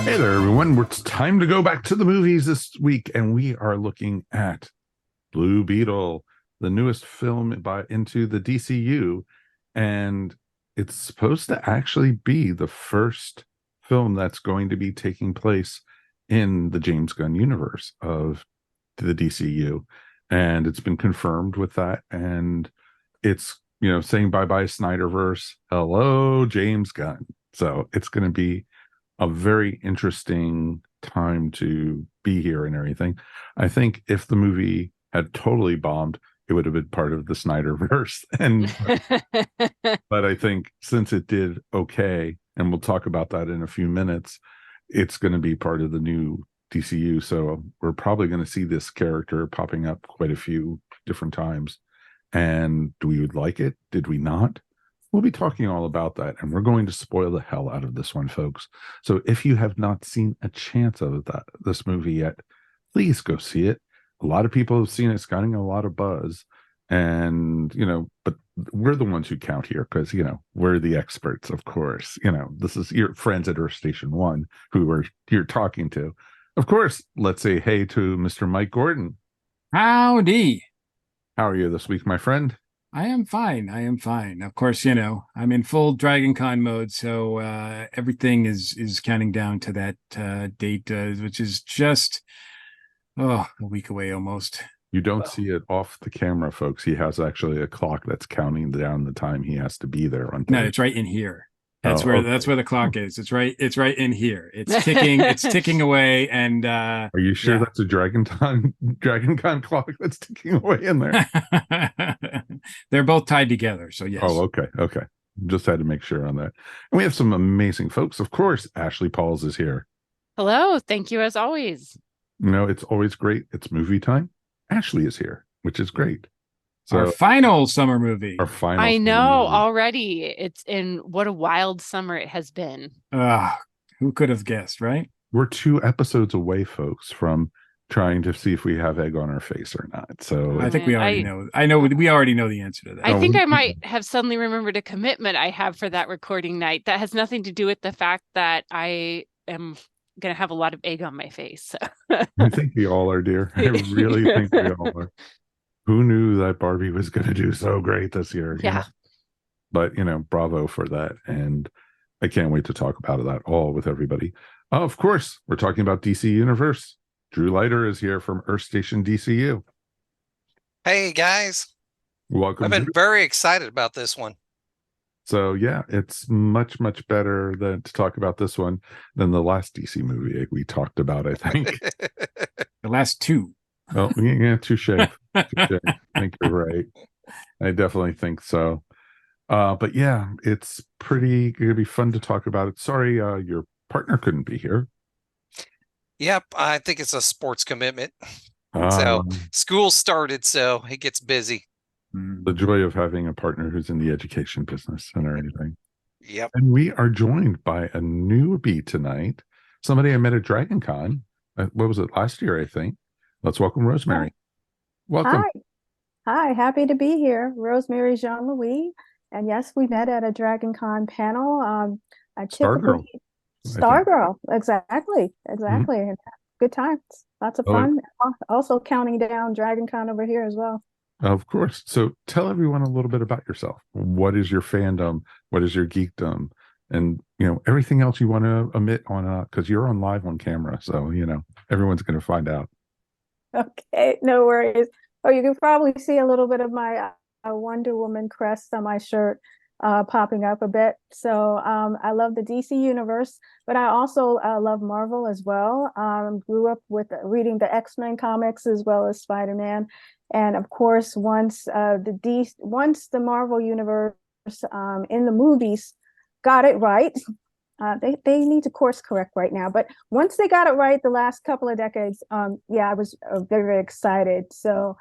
Hey there, everyone. It's time to go back to the movies this week, and we are looking at Blue Beetle, the newest film into the DCU, and it's supposed to actually be the first film that's going to be taking place in the James Gunn universe of the DCU, and it's been confirmed with that, and it's saying bye bye Snyderverse, hello James Gunn. So it's going to be a very interesting time to be here and everything. I think if the movie had totally bombed, it would have been part of the Snyderverse. But I think since it did okay, and we'll talk about that in a few minutes, it's going to be part of the new DCU. So we're probably going to see this character popping up quite a few different times. And do we like it? Did we not? We'll be talking all about that, and we're going to spoil the hell out of this one, folks. So if you have not seen a chance of this movie yet, please go see it. A lot of people have seen it. It's getting a lot of buzz, and but we're the ones who count here because we're the experts, of course. This is your friends at Earth Station 1 who you're talking to. Of course, let's say hey to Mr. Mike Gordon. Howdy. How are you this week, my friend? I am fine. Of course, I'm in full Dragon mode, so everything is counting down to that date, which is just a week away almost. You don't see it off the camera, folks. He has actually a clock that's counting down the time he has to be there on No, it's right in here. That's where the clock is. It's right in here. It's ticking, it's ticking away. And are you sure that's a DragonCon clock that's ticking away in there? They're both tied together. So yes. Oh, okay. Just had to make sure on that. And we have some amazing folks. Of course, Ashley Pauls is here. Hello. Thank you as always. It's always great. It's movie time. Ashley is here, which is great. So, our final summer movie. I know already. It's in what a wild summer it has been. Who could have guessed, right? We're 2 episodes away, folks, from trying to see if we have egg on our face or not. So I think we already know. I know we already know the answer to that. I think I might have suddenly remembered a commitment I have for that recording night that has nothing to do with the fact that I am going to have a lot of egg on my face. So. I think we all are, dear. I really think we all are. Who knew that Barbie was going to do so great this year? Yeah. But, bravo for that. And I can't wait to talk about that all with everybody. Of course, we're talking about DC Universe. Drew Leiter is here from Earth Station DCU. Hey, guys. Welcome. I've been very excited about this one. So, yeah, it's much, much better to talk about this one than the last DC movie we talked about, I think. The last 2. Oh, yeah, touche. I think you're right. I definitely think so. But yeah, it's going to be fun to talk about it. Sorry, your partner couldn't be here. Yep, I think it's a sports commitment. So school started, so he gets busy. The joy of having a partner who's in the education business and everything. Yep. And we are joined by a newbie tonight. Somebody I met at DragonCon. What was it, last year, I think. Let's welcome Rosemary. Welcome. Hi, happy to be here. Rosemary Jean-Louis. And yes, we met at a DragonCon panel. Stargirl. Exactly. Mm-hmm. Good times. Lots of fun. Also counting down DragonCon over here as well. Of course. So tell everyone a little bit about yourself. What is your fandom? What is your geekdom? And, everything else you want to omit on, because you're on live on camera. So, everyone's going to find out. Okay, no worries. Oh, you can probably see a little bit of my Wonder Woman crest on my shirt popping up a bit. So I love the DC universe, but I also love Marvel as well. Grew up with reading the X-Men comics as well as Spider-Man. And of course, once the Marvel universe in the movies got it right, they need to course correct right now. But once they got it right the last couple of decades, I was very excited. So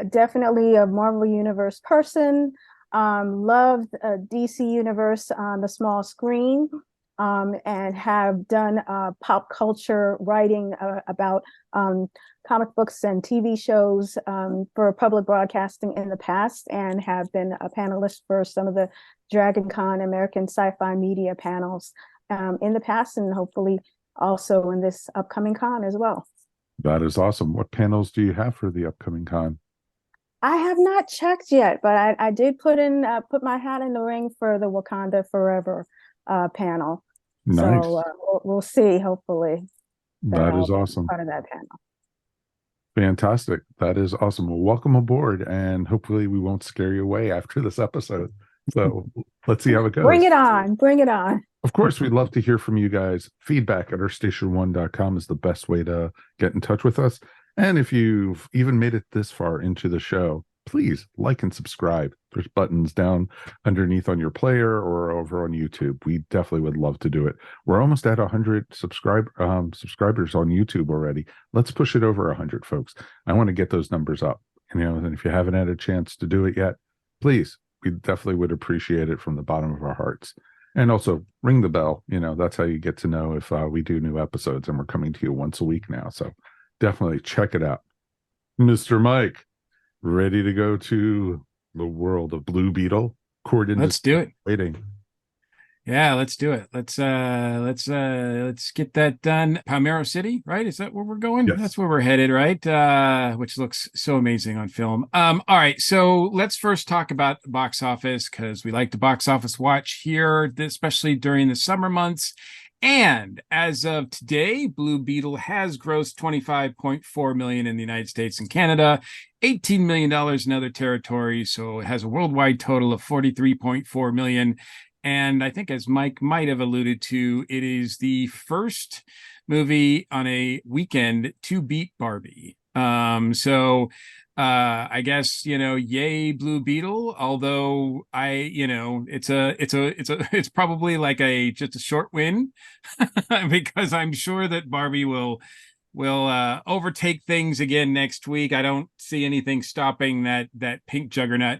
definitely a Marvel Universe person. Loved DC Universe on the small screen, and have done pop culture writing about comic books and TV shows for public broadcasting in the past, and have been a panelist for some of the DragonCon American Sci-Fi Media panels in the past, and hopefully also in this upcoming con as well. That is awesome. What panels do you have for the upcoming con? I have not checked yet, but I did put my hat in the ring for the Wakanda Forever panel. Nice. So we'll see. Hopefully, that is I'll be awesome. part of that panel. Fantastic. That is awesome. Well, welcome aboard, and hopefully we won't scare you away after this episode. So let's see how it goes. Bring it on. Bring it on. Of course, we'd love to hear from you guys. Feedback at ourstation1.com is the best way to get in touch with us. And if you've even made it this far into the show, please like and subscribe. There's buttons down underneath on your player or over on YouTube. We definitely would love to do it. We're almost at 100 subscribers on YouTube already. Let's push it over 100, folks. I want to get those numbers up. And if you haven't had a chance to do it yet, please, we definitely would appreciate it from the bottom of our hearts. And also ring the bell. That's how you get to know if we do new episodes, and we're coming to you once a week now. So definitely check it out. Mr. Mike, ready to go to the world of Blue Beetle? Let's do it. Waiting. Yeah, let's do it. Let's get that done. Palmero City, right? Is that where we're going? Yes. That's where we're headed, right? Which looks so amazing on film. All right, so let's first talk about the box office, because we like to box office watch here, especially during the summer months. And as of today, Blue Beetle has grossed $25.4 million in the United States and Canada, $18 million in other territories. So it has a worldwide total of $43.4 million. And I think, as Mike might have alluded to, it is the first movie on a weekend to beat Barbie. So I guess, yay Blue Beetle, although it's probably like just a short win because I'm sure that Barbie will overtake things again next week. I don't see anything stopping that pink juggernaut.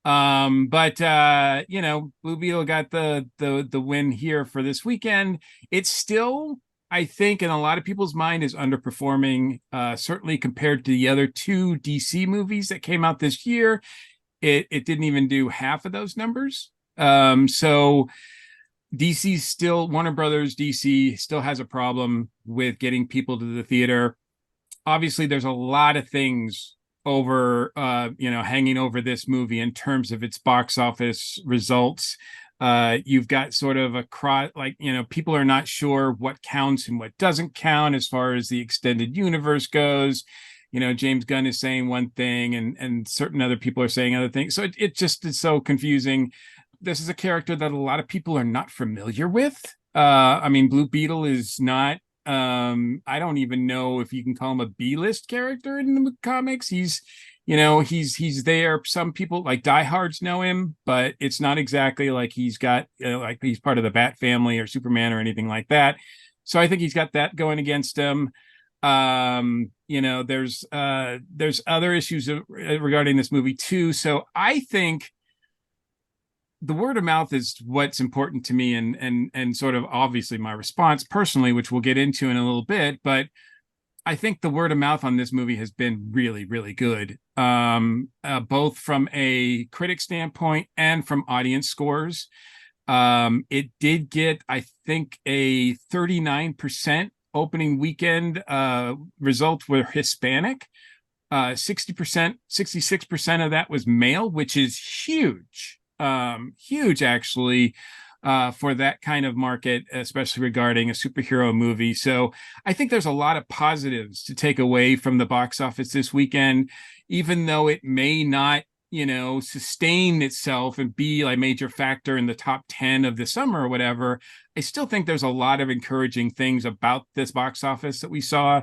But Blue Beetle got the win here for this weekend. It's still, I think, in a lot of people's mind, is underperforming, certainly compared to the other two DC movies that came out this year. It didn't even do half of those numbers. So DC's still, Warner Brothers DC still has a problem with getting people to the theater. Obviously, there's a lot of things over hanging over this movie in terms of its box office results. You've got sort of people are not sure what counts and what doesn't count as far as the extended universe goes. James Gunn is saying one thing and certain other people are saying other things. So it just is so confusing. This is a character that a lot of people are not familiar with. Blue Beetle is not, I don't even know if you can call him a B-list character in the comics. He's there. Some people like diehards know him, but it's not exactly like he's got, like he's part of the Bat family or Superman or anything like that. So I think he's got that going against him. There's other issues regarding this movie too. So I think the word of mouth is what's important to me, and sort of obviously my response personally, which we'll get into in a little bit. But I think the word of mouth on this movie has been really, really good, both from a critic standpoint and from audience scores. It did get, I think, a 39% opening weekend result were Hispanic. 60%, 66% of that was male, which is huge. Huge actually, for that kind of market, especially regarding a superhero movie. So I think there's a lot of positives to take away from the box office this weekend, even though it may not, sustain itself and be a major factor in the top 10 of the summer or whatever. I still think there's a lot of encouraging things about this box office that we saw,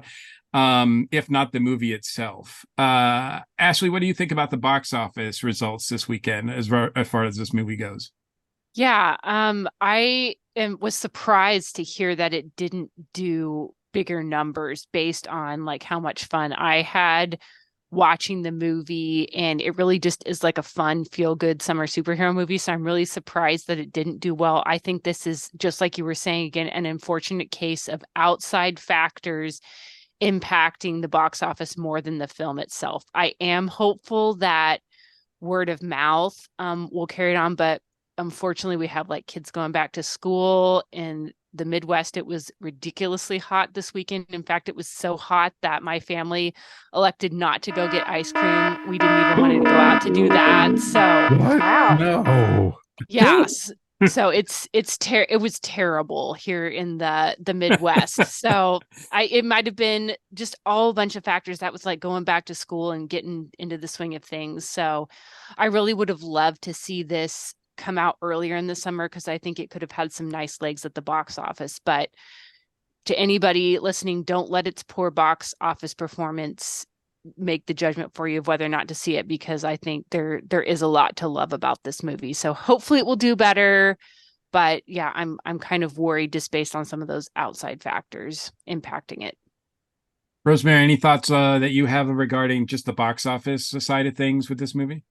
if not the movie itself. Ashley, what do you think about the box office results this weekend as far as this movie goes? Yeah, I was surprised to hear that it didn't do bigger numbers based on how much fun I had watching the movie, and it really just is like a fun, feel-good summer superhero movie. So I'm really surprised that it didn't do well. I think this is, just like you were saying again, an unfortunate case of outside factors impacting the box office more than the film itself. I am hopeful that word of mouth will carry it on, but unfortunately we have kids going back to school, and the Midwest, it was ridiculously hot this weekend. In fact, it was so hot that my family elected not to go get ice cream. We didn't even want to go out to do that. So What? Wow. No. yes. So it was terrible here in the Midwest. So it might have been just all a bunch of factors that was like going back to school and getting into the swing of things. So I really would have loved to see this come out earlier in the summer, because I think it could have had some nice legs at the box office. But to anybody listening, don't let its poor box office performance make the judgment for you of whether or not to see it, because I think there is a lot to love about this movie. So hopefully it will do better. But yeah, I'm kind of worried just based on some of those outside factors impacting it. Rosemary, any thoughts that you have regarding just the box office side of things with this movie?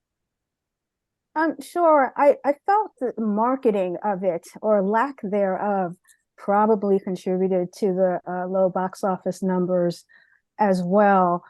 Sure. I felt the marketing of it, or lack thereof, probably contributed to the low box office numbers as well.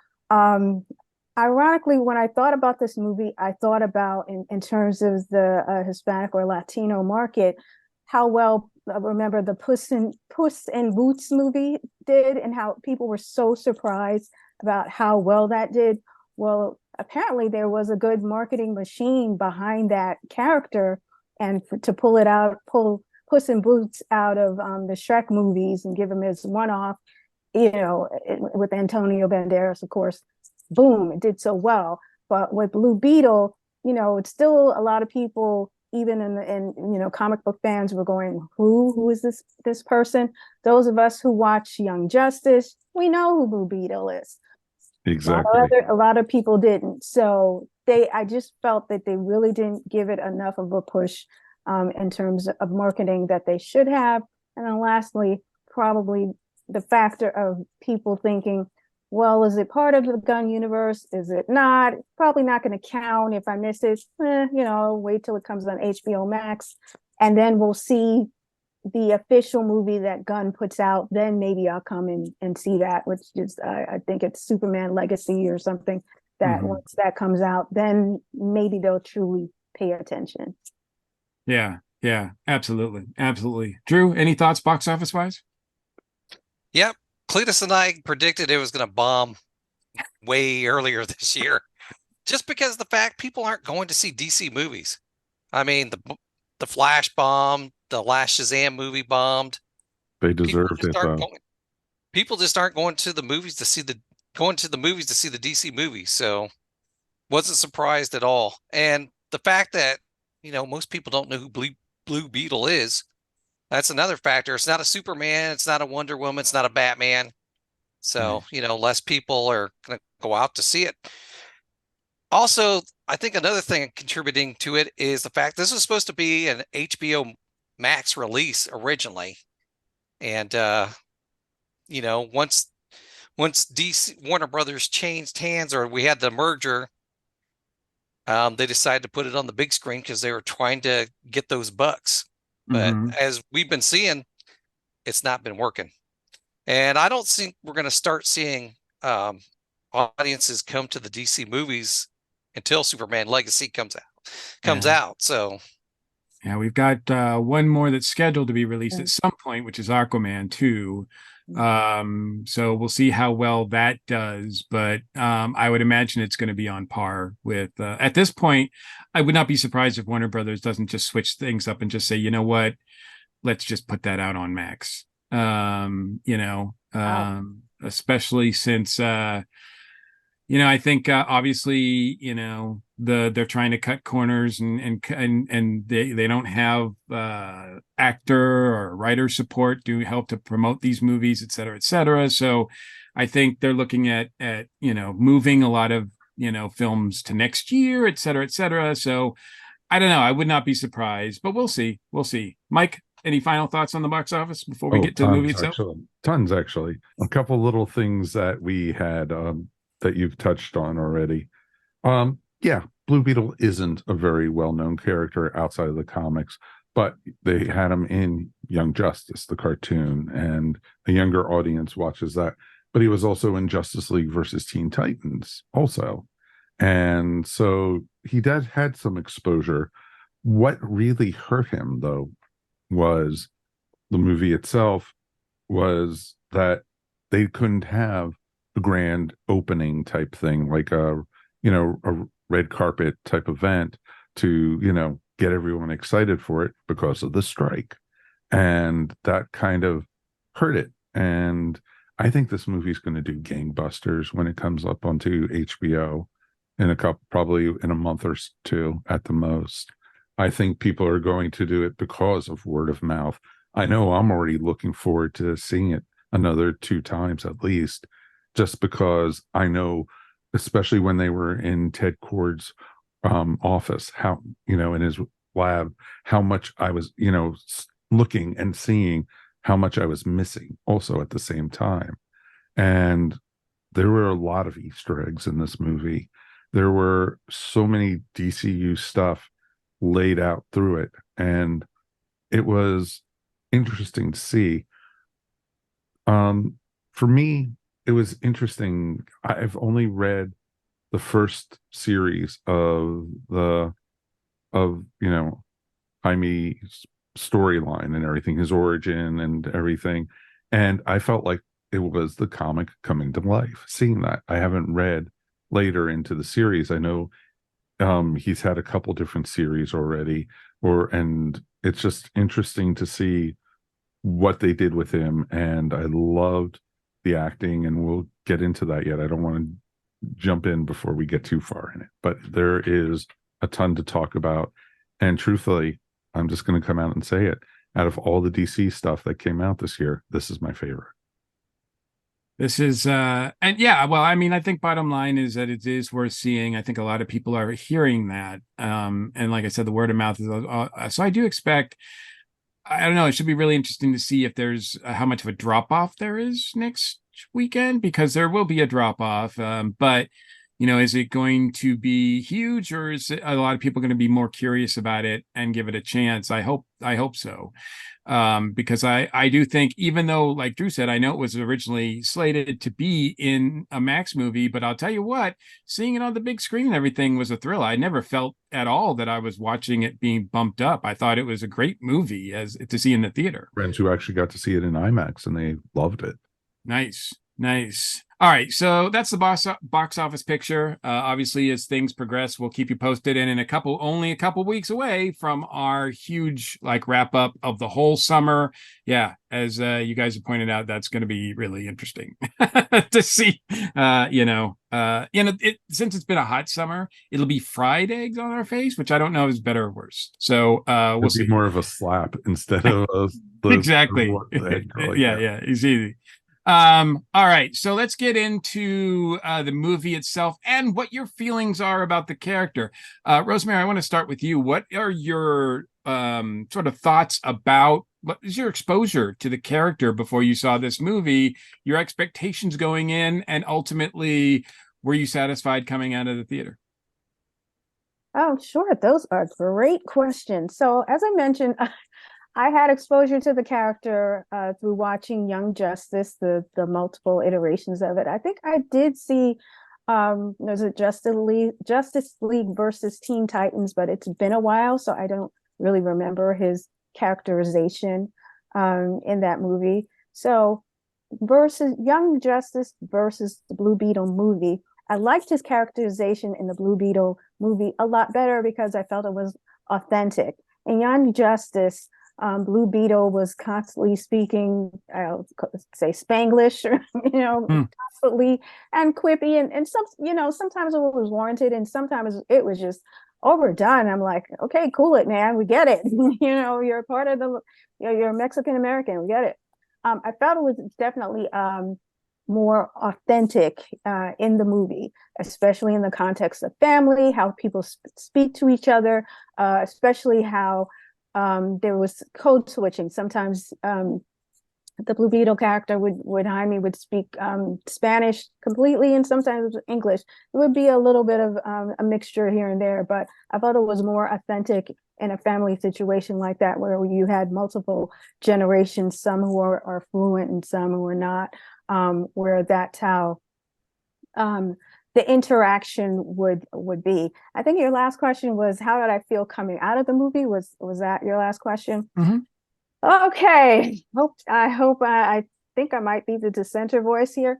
Ironically, when I thought about this movie, I thought about in terms of the Hispanic or Latino market, how well, remember the Puss in Boots movie did, and how people were so surprised about how well that did. Well, apparently there was a good marketing machine behind that character, and to pull Puss in Boots out of the Shrek movies and give him his one-off, with Antonio Banderas, of course, boom, it did so well. But with Blue Beetle, it's still a lot of people, even in comic book fans, were going, who is this person? Those of us who watch Young Justice, we know who Blue Beetle is. Exactly. A lot of people didn't. So I just felt that they really didn't give it enough of a push in terms of marketing that they should have. And then lastly, probably the factor of people thinking, well, is it part of the gun universe? Is it not? It's probably not going to count if I miss it. Wait till it comes on HBO Max, and then we'll see the official movie that Gunn puts out. Then maybe I'll come and see that, which is I think it's Superman Legacy or something. That once that comes out, then maybe they'll truly pay attention. Yeah, absolutely. Drew, any thoughts box office wise? Yep. Cletus and I predicted it was going to bomb way earlier this year, just because of the fact people aren't going to see DC movies. I mean, the Flash bombed, the last Shazam movie bombed. They deserved it, though. People just aren't going to the movies to see the DC movies. So wasn't surprised at all. And the fact that, most people don't know who Blue Beetle is, that's another factor. It's not a Superman. It's not a Wonder Woman. It's not a Batman. So, less people are going to go out to see it. Also, I think another thing contributing to it is the fact this was supposed to be an HBO Max release originally. And, once DC Warner Brothers changed hands, or we had the merger, they decided to put it on the big screen because they were trying to get those bucks. But as we've been seeing, it's not been working. And I don't think we're going to start seeing audiences come to the DC movies until Superman Legacy comes out. So yeah, we've got one more that's scheduled to be released at some point, which is Aquaman 2. So we'll see how well that does, but I would imagine it's going to be on par with at this point. I would not be surprised if Warner Brothers doesn't just switch things up and just say, you know what, let's just put that out on Max. Especially since I think obviously they're trying to cut corners and they don't have actor or writer support to help to promote these movies, et cetera. So I think they're looking at moving a lot of films to next year, et cetera. So I don't know. I would not be surprised, but we'll see. Mike, any final thoughts on the box office before we get to the movie itself? Tons, actually. A couple little things that we had that you've touched on already. Blue Beetle isn't a very well-known character outside of the comics, but they had him in Young Justice, the cartoon, and a younger audience watches that. But he was also in Justice League versus Teen Titans also. And so he had some exposure. What really hurt him, though, was the movie itself was that they couldn't have a grand opening type thing, like a red carpet type event to get everyone excited for it because of the strike, and that kind of hurt it. And I think this movie's going to do gangbusters when it comes up onto HBO probably in a month or two at the most. I think people are going to do it because of word of mouth. I know I'm already looking forward to seeing it another 2 times at least, just because I know, especially when they were in Ted Kord's office, how, in his lab, how much I was, looking and seeing how much I was missing also at the same time. And there were a lot of Easter eggs in this movie. There were so many DCU stuff laid out through it, and it was interesting to see. For me, it was interesting. I've only read the first series of Jaime's storyline and everything, his origin and everything, and I felt like it was the comic coming to life. Seeing that, I haven't read later into the series. I know he's had a couple different series already, and it's just interesting to see what they did with him. And I loved the acting, and we'll get into that yet. I don't want to jump in before we get too far in it, but there is a ton to talk about. And truthfully, I'm just going to come out and say it. Out of all the DC stuff that came out this year, this is my favorite. This is and yeah, well, I mean, I think bottom line is that it is worth seeing. I think a lot of people are hearing that, and like I said, the word of mouth is so I do expect, I don't know, it should be really interesting to see if there's how much of a drop off there is next weekend, because there will be a drop off, but is it going to be huge, or is a lot of people going to be more curious about it and give it a chance? I hope so. Because I do think, even though, like Drew said, I know it was originally slated to be in a Max movie, but I'll tell you what, seeing it on the big screen and everything was a thrill. I never felt at all that I was watching it being bumped up. I thought it was a great movie to see in the theater. Friends who actually got to see it in IMAX, and they loved it. Nice. All right, so that's the box office picture. Obviously, as things progress, we'll keep you posted. And in only a couple weeks away from our huge wrap up of the whole summer. Yeah, as you guys have pointed out, that's going to be really interesting to see. Since it's been a hot summer, it'll be fried eggs on our face, which I don't know is better or worse. So we'll see. More of a slap instead of exactly. Yeah, it's easy. All right, so let's get into the movie itself and what your feelings are about the character. Rosemary, I want to start with you. What are your sort of thoughts about, what is your exposure to the character before you saw this movie, your expectations going in, and ultimately, were you satisfied coming out of the theater? Oh, sure. Those are great questions. So, as I mentioned, I had exposure to the character through watching Young Justice, the multiple iterations of it. I think I did see there's a Justice League versus Teen Titans, but it's been a while, so I don't really remember his characterization in that movie. So versus Young Justice versus the Blue Beetle movie, I liked his characterization in the Blue Beetle movie a lot better because I felt it was authentic. In Young Justice, Blue Beetle was constantly speaking, I'll say Spanglish, constantly and quippy, and sometimes it was warranted, and sometimes it was just overdone. I'm like, okay, cool it, man, we get it. You're a part of you're Mexican American, we get it. I felt it was definitely more authentic in the movie, especially in the context of family, how people speak to each other, especially how there was code switching. Sometimes the Blue Beetle character Jaime would speak Spanish completely, and sometimes English. It would be a little bit of a mixture here and there, but I thought it was more authentic in a family situation like that, where you had multiple generations, some who are fluent and some who are not, where that's how the interaction would be. I think your last question was, how did I feel coming out of the movie? Was that your last question? Mm-hmm. Okay. I think I might be the dissenter voice here.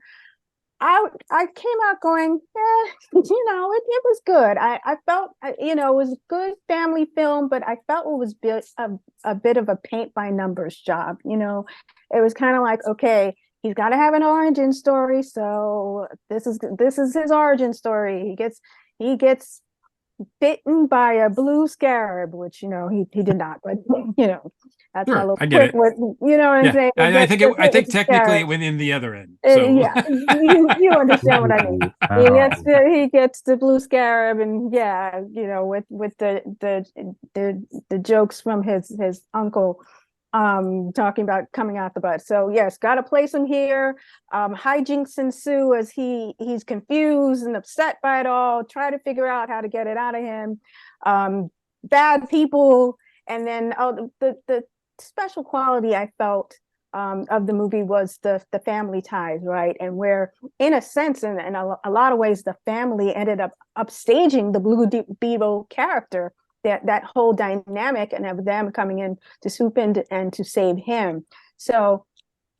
I came out going, it was good. I felt, it was a good family film, but I felt it was a bit of a paint by numbers job. It was kind of like, okay, he's got to have an origin story, so this is his origin story. He gets bitten by a blue scarab, which he did not, but that's my Sure, little I get quick. it. What you know what I'm Yeah, saying? I think It's a technically it scarab. went in the other end. So Yeah, you understand what I mean. Ooh, He gets the blue scarab, and yeah, with the jokes from his uncle, talking about coming out the butt. So yes, got to place him here. Hijinks ensue as he's confused and upset by it all. Try to figure out how to get it out of him. Bad people, and then the special quality I felt of the movie was the family ties, right? And where, in a sense, in a lot of ways, the family ended up upstaging the Blue Beetle character, that whole dynamic, and of them coming in to swoop in and to save him. So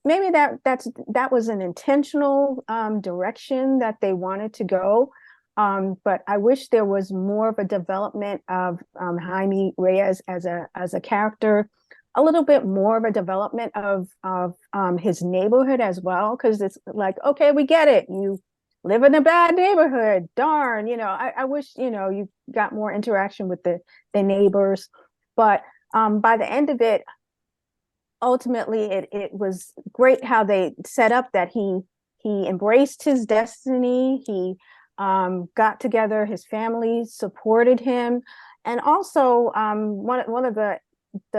maybe that was an intentional direction that they wanted to go. But I wish there was more of a development of Jaime Reyes as a character, a little bit more of a development of his neighborhood as well, because it's like, okay, we get it, you live in a bad neighborhood, darn, I wish you got more interaction with the neighbors. But by the end of it, ultimately it was great how they set up that he embraced his destiny. He got together, his family supported him, and also one of the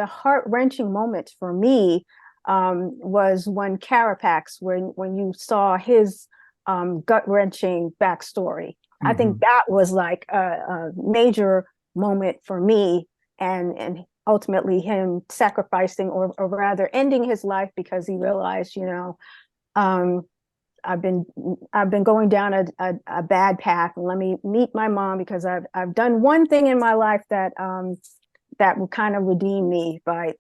heart-wrenching moments for me was when Carapax, when you saw his gut-wrenching backstory. I think that was like a major moment for me, and ultimately him sacrificing, or rather ending his life, because he realized, I've been going down a bad path, and let me meet my mom, because I've done one thing in my life that will kind of redeem me by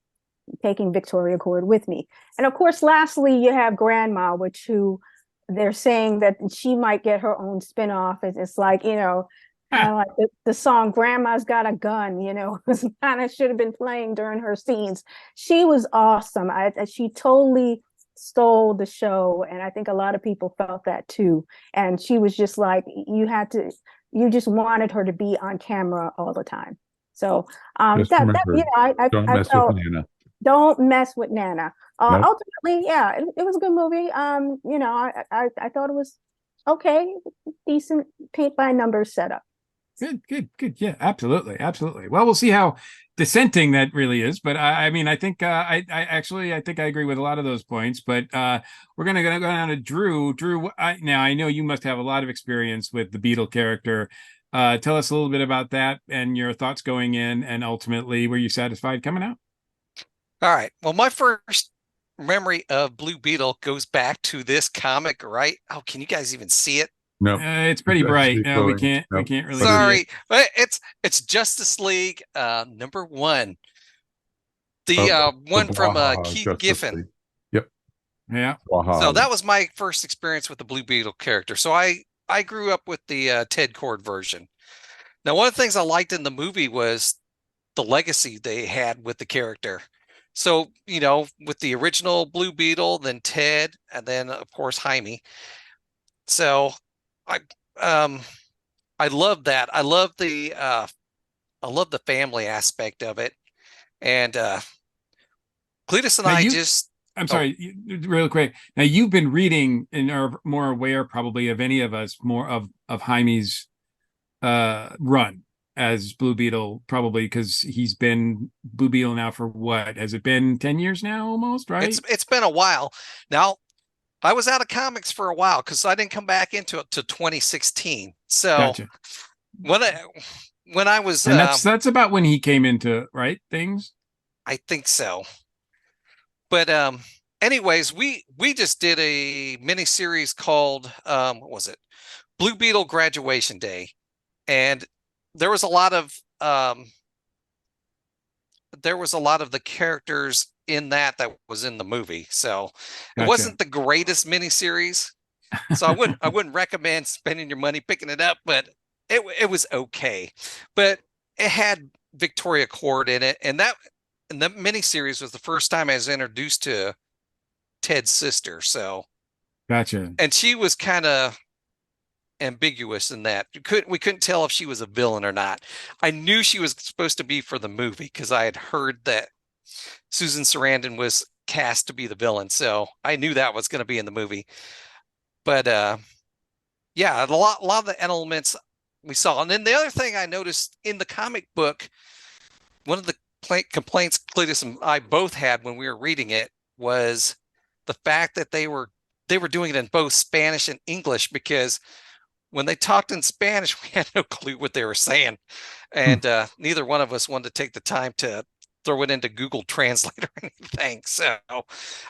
taking Victoria Cord with me. And of course, lastly, you have Grandma, who they're saying that she might get her own spinoff. It's like, kind of like the song "Grandma's Got a Gun," kind of should have been playing during her scenes. She was awesome. She totally stole the show, and I think a lot of people felt that too. And she was just like, you just wanted her to be on camera all the time. So Just remember, don't I mess felt, with Nana. don't mess with Nana. Nope. Ultimately, yeah, it was a good movie. I thought it was okay, decent paint by numbers setup. Good. Yeah, absolutely. Well, we'll see how dissenting that really is, but I mean, I think I think I agree with a lot of those points. But we're gonna go down to Drew. Drew, now I know you must have a lot of experience with the Beetle character. Tell us a little bit about that and your thoughts going in, and ultimately, were you satisfied coming out? All right. Well, my first memory of Blue Beetle goes back to this comic, right? Oh, can you guys even see it? No, It's pretty bright. No, we can't really see Sorry, it. but it's Justice League #1. The one from Keith Giffen. Yep. Yeah. So that was my first experience with the Blue Beetle character. So I grew up with the Ted Kord version. Now, one of the things I liked in the movie was the legacy they had with the character. So, with the original Blue Beetle, then Ted, and then of course Jaime. So I I love that. I love the family aspect of it. And Cletus and Now I I'm sorry, real quick. Now you've been reading and are more aware probably of any of us more of Jaime's run as Blue Beetle, probably because he's been Blue Beetle now for what? Has it been 10 years now almost, right? It's been a while. Now, I was out of comics for a while because I didn't come back into it to 2016. So Gotcha. when I was And that's about when he came into things. I think so. But anyways, we just did a mini series called what was it? Blue Beetle Graduation Day. And there was a lot of the characters in that was in the movie. So it Gotcha. wasn't the greatest miniseries. So I wouldn't recommend spending your money picking it up, but it was okay. But it had Victoria Court in it, and the miniseries was the first time I was introduced to Ted's sister. So Gotcha. and she was kind of ambiguous in that we couldn't tell if she was a villain or not. I knew she was supposed to be for the movie because I had heard that Susan Sarandon was cast to be the villain, so I knew that was going to be in the movie. But yeah, a lot of the elements we saw. And then the other thing I noticed in the comic book, one of the complaints Cletus and I both had when we were reading it was the fact that they were doing it in both Spanish and English, because when they talked in Spanish, we had no clue what they were saying. And neither one of us wanted to take the time to throw it into Google Translate or anything. So,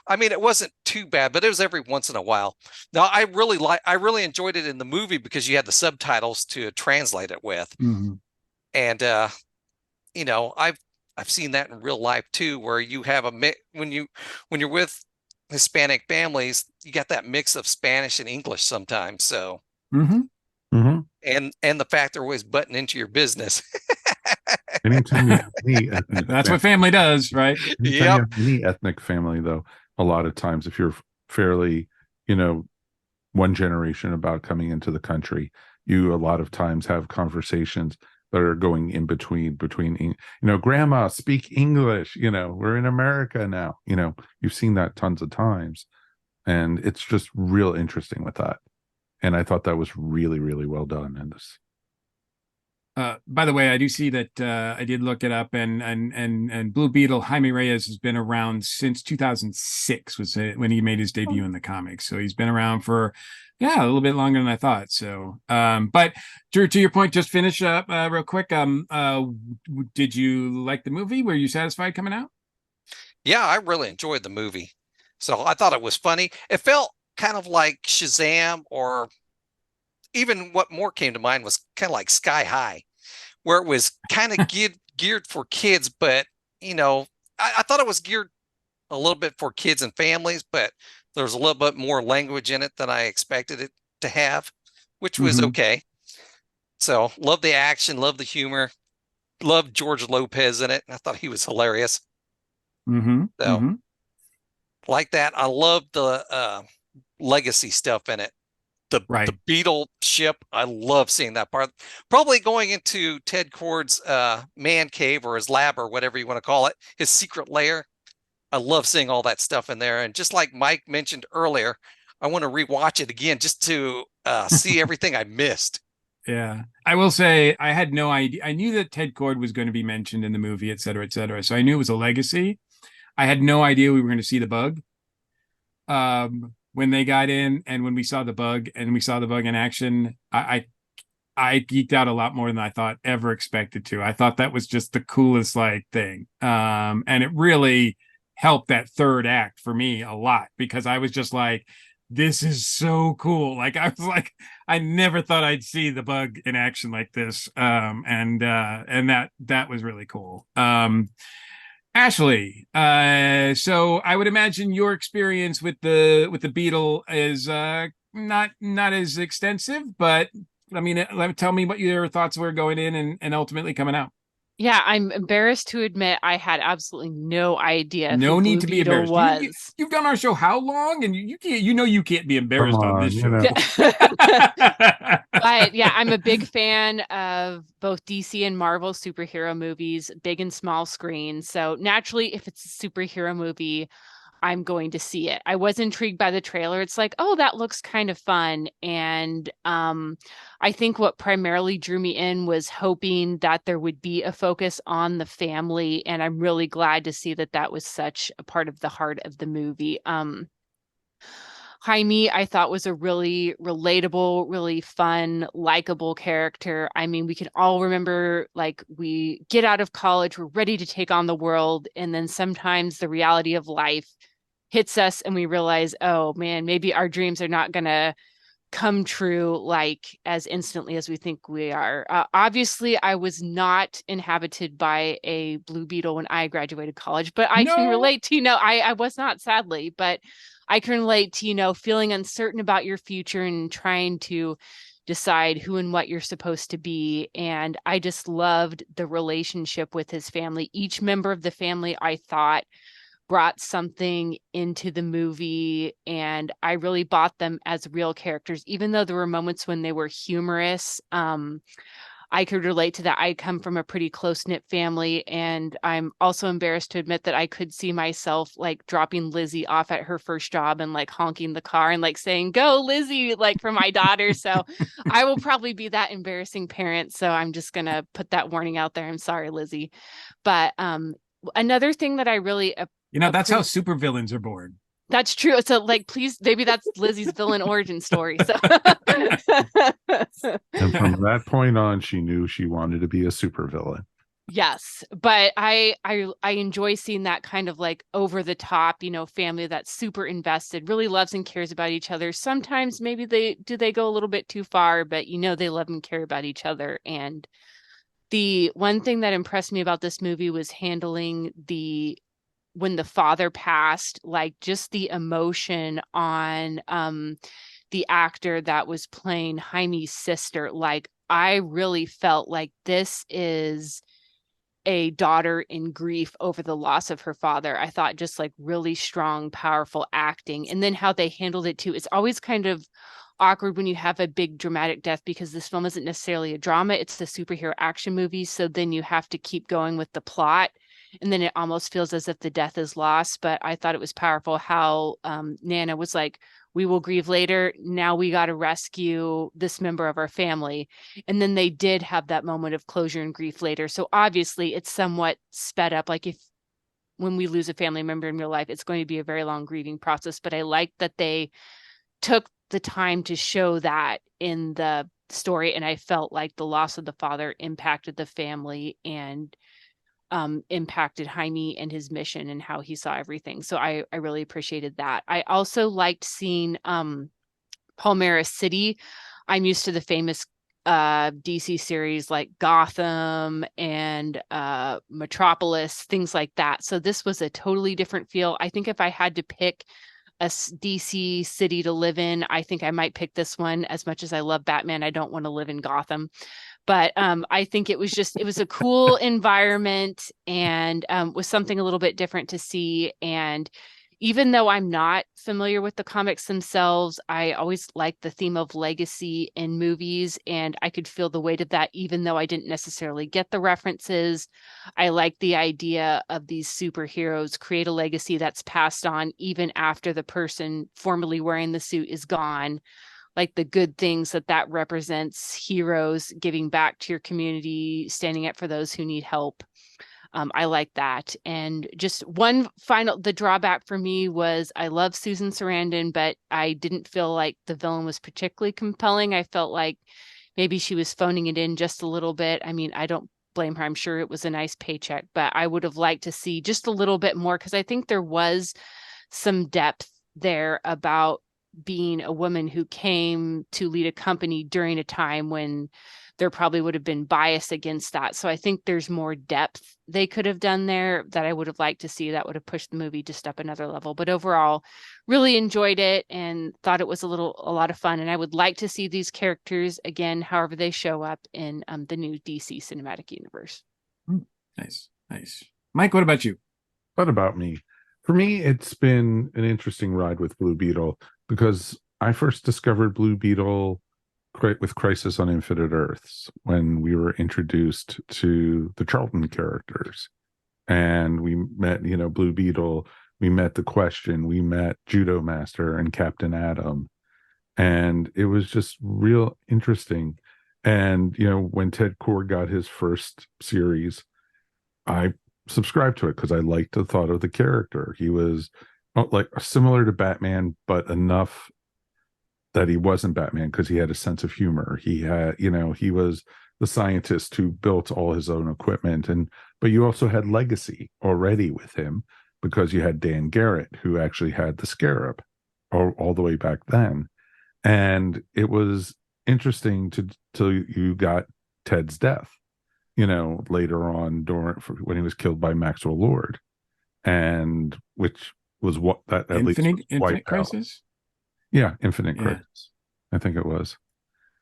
I mean, it wasn't too bad, but it was every once in a while. Now, I really enjoyed it in the movie because you had the subtitles to translate it with. Mm-hmm. And, you know, I've seen that in real life too, where you have when you're with Hispanic families, you got that mix of Spanish and English sometimes. So, Mm-hmm. Mm-hmm. and the fact they're always butting into your business. Anytime you have any ethnic That's what family does, right? anytime you have any ethnic family, though, a lot of times, if you're fairly, you know, one generation about coming into the country, you a lot of times have conversations that are going in between, you know, grandma, speak English, you know, we're in America now, you know, you've seen that tons of times. And it's just real interesting with that. And I thought that was really, really well done in this. By the way, I do see that I did look it up, and Blue Beetle, Jaime Reyes, has been around since 2006 was when he made his debut in the comics. So he's been around for a little bit longer than I thought. So, but Drew, to your point, just finish up real quick. Did you like the movie? Were you satisfied coming out? Yeah, I really enjoyed the movie. So I thought it was funny. It felt kind of like Shazam, or even what more came to mind was kind of like Sky High, where it was kind of geared for kids, but you know, I thought it was geared a little bit for kids and families, but there was a little bit more language in it than I expected it to have, which was okay. So love the action, love the humor, love George Lopez in it. I thought he was hilarious. So like that. I love the legacy stuff in it. The Beetle ship, I love seeing that part. Probably going into Ted Kord's man cave, or his lab, or whatever you want to call it, his secret lair. I love seeing all that stuff in there. And just like Mike mentioned earlier, I want to rewatch it again just to see everything I missed. Yeah, I will say I had no idea. I knew that Ted Kord was going to be mentioned in the movie, et cetera, et cetera. So I knew it was a legacy. I had no idea we were going to see the bug. When they got in and when we saw the bug in action, I geeked out a lot more than I thought ever expected to. I thought that was just the coolest like thing. And it really helped that third act for me a lot, because I was just like, this is so cool. Like I was like, I never thought I'd see the bug in action like this. And that was really cool. Ashley, so I would imagine your experience with the Beetle is not as extensive, but I mean, tell me what your thoughts were going in and ultimately coming out. Yeah, I'm embarrassed to admit I had absolutely no idea. No need to be Beetle embarrassed. You've done our show how long, and you can't. You can't be embarrassed on this show. But yeah, I'm a big fan of both DC and Marvel superhero movies, big and small screen. So naturally, if it's a superhero movie, I'm going to see it. I was intrigued by the trailer. It's like, oh, that looks kind of fun. And I think what primarily drew me in was hoping that there would be a focus on the family. And I'm really glad to see that that was such a part of the heart of the movie. Jaime, I thought, was a really relatable, really fun, likable character. I mean, we can all remember, like, we get out of college, we're ready to take on the world. And then sometimes the reality of life hits us and we realize, oh man, maybe our dreams are not going to come true like as instantly as we think we are. Obviously, I was not inhabited by a blue beetle when I graduated college, but I can relate to, I was not, sadly, but I can relate to, feeling uncertain about your future and trying to decide who and what you're supposed to be. And I just loved the relationship with his family. Each member of the family, I thought, brought something into the movie, and I really bought them as real characters, even though there were moments when they were humorous. I could relate to that. I come from a pretty close-knit family, and I'm also embarrassed to admit that I could see myself like dropping Lizzie off at her first job and like honking the car and like saying, "Go, Lizzie," like for my daughter. So I will probably be that embarrassing parent. So I'm just gonna put that warning out there. I'm sorry, Lizzie. But another thing that I really that's how supervillains are born. That's true. So like, please, maybe that's Lizzie's villain origin story. So And from that point on, she knew she wanted to be a supervillain. Yes, but I enjoy seeing that kind of like over the top, family that's super invested, really loves and cares about each other. Sometimes maybe they go a little bit too far, but they love and care about each other. And the one thing that impressed me about this movie was handling when the father passed, like just the emotion on the actor that was playing Jaime's sister. Like, I really felt like this is a daughter in grief over the loss of her father. I thought just like really strong, powerful acting. And then how they handled it too. It's always kind of awkward when you have a big dramatic death, because this film isn't necessarily a drama. It's a superhero action movie. So then you have to keep going with the plot. And then it almost feels as if the death is lost. But I thought it was powerful how Nana was like, "We will grieve later. Now we got to rescue this member of our family." And then they did have that moment of closure and grief later. So obviously it's somewhat sped up. Like, when we lose a family member in real life, it's going to be a very long grieving process. But I like that they took the time to show that in the story. And I felt like the loss of the father impacted the family and impacted Jaime and his mission and how he saw everything. So I really appreciated that. I also liked seeing Palmyra City. I'm used to the famous DC series like Gotham and Metropolis, things like that. So this was a totally different feel. I think if I had to pick a DC city to live in, I think I might pick this one. As much as I love Batman, I don't want to live in Gotham. But I think it was a cool environment, and was something a little bit different to see. And even though I'm not familiar with the comics themselves, I always liked the theme of legacy in movies, and I could feel the weight of that, even though I didn't necessarily get the references. I like the idea of these superheroes create a legacy that's passed on even after the person formerly wearing the suit is gone. Like the good things that represents, heroes giving back to your community, standing up for those who need help. I like that. And just the drawback for me was I love Susan Sarandon, but I didn't feel like the villain was particularly compelling. I felt like maybe she was phoning it in just a little bit. I mean, I don't blame her. I'm sure it was a nice paycheck, but I would have liked to see just a little bit more, because I think there was some depth there about being a woman who came to lead a company during a time when there probably would have been bias against that. So I think there's more depth they could have done there that I would have liked to see, that would have pushed the movie just up another level. But overall, really enjoyed it and thought it was a lot of fun. And I would like to see these characters again, however they show up in the new DC cinematic universe. Nice. Mike, what about you? What about me? For me, it's been an interesting ride with Blue Beetle, because I first discovered Blue Beetle with Crisis on Infinite Earths, when we were introduced to the Charlton characters. And we met, Blue Beetle, we met the Question, we met Judo Master and Captain Atom. And it was just real interesting. And, when Ted Cord got his first series, I subscribed to it because I liked the thought of the character. He was like similar to Batman, but enough that he wasn't Batman, because he had a sense of humor. He had, he was the scientist who built all his own equipment. But you also had legacy already with him, because you had Dan Garrett, who actually had the Scarab all the way back then. And it was interesting till you got Ted's death, later on when he was killed by Maxwell Lord, and which was what that at least Infinite Crisis. Yeah, Infinite Yeah. Crisis, I think it was.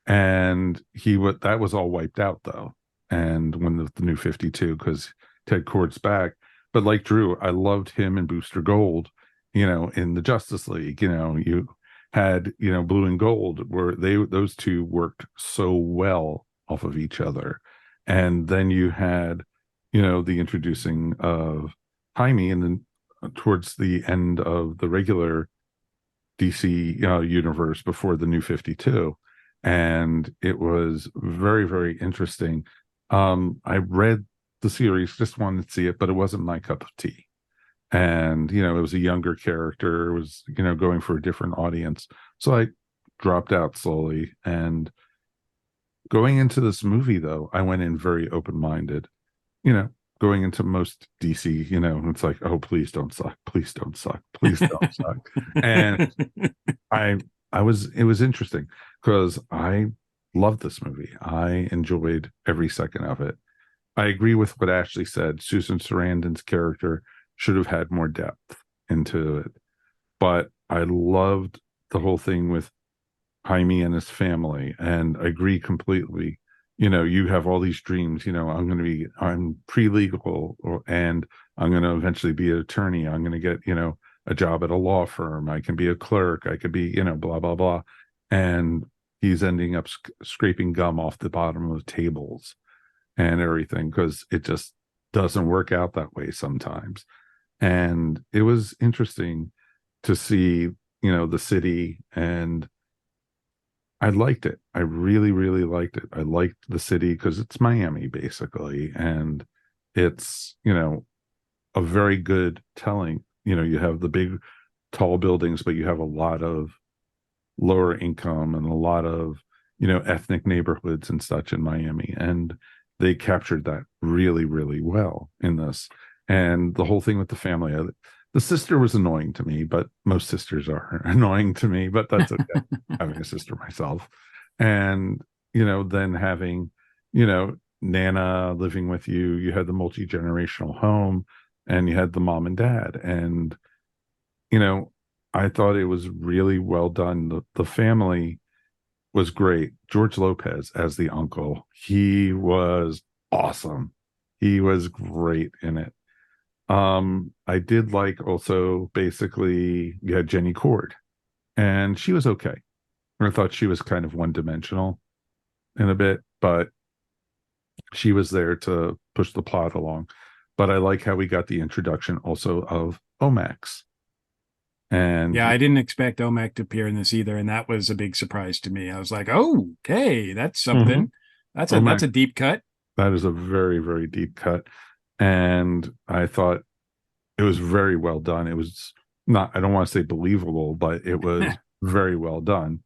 And that was all wiped out though. And when the New 52, because Ted Kord's back, but like Drew, I loved him and Booster Gold, in the Justice League. You had Blue and Gold, where those two worked so well off of each other. And then you had the introducing of Jaime, and then towards the end of the regular DC universe before the New 52, and it was very, very interesting. I read the series, just wanted to see it, but it wasn't my cup of tea. And it was a younger character, it was going for a different audience, so I dropped out slowly. And going into this movie though, I went in very open-minded. Going into most DC, it's like, oh, please don't suck, please don't suck, please don't suck. And it was interesting because I loved this movie. I enjoyed every second of it. I agree with what Ashley said. Susan Sarandon's character should have had more depth into it, but I loved the whole thing with Jaime and his family, and I agree completely. You have all these dreams. I'm pre-legal, and I'm going to eventually be an attorney. I'm going to get a job at a law firm. I can be a clerk. I could be blah blah blah. And he's ending up scraping gum off the bottom of tables and everything, because it just doesn't work out that way sometimes. And it was interesting to see the city, and I liked it. I really, really liked it. I liked the city because it's Miami basically, and it's a very good telling. You have the big tall buildings, but you have a lot of lower income and a lot of ethnic neighborhoods and such in Miami, and they captured that really, really well in this. And the whole thing with the family, the sister was annoying to me, but most sisters are annoying to me, but that's okay. Having a sister myself. And then having Nana living with you, you had the multi-generational home, and you had the mom and dad. And I thought it was really well done. The family was great. George Lopez as the uncle, he was awesome. He was great in it. I did like also, basically, you had Jenny Cord, and she was okay. I thought she was kind of one-dimensional in a bit, but she was there to push the plot along. But I like how we got the introduction also of Omax. And yeah, I didn't expect Omac to appear in this either, and that was a big surprise to me. I was like, "Oh, okay, that's something. That's a deep cut." That is a very, very deep cut, and I thought it was very well done. It was not, I don't want to say believable, but it was very well done.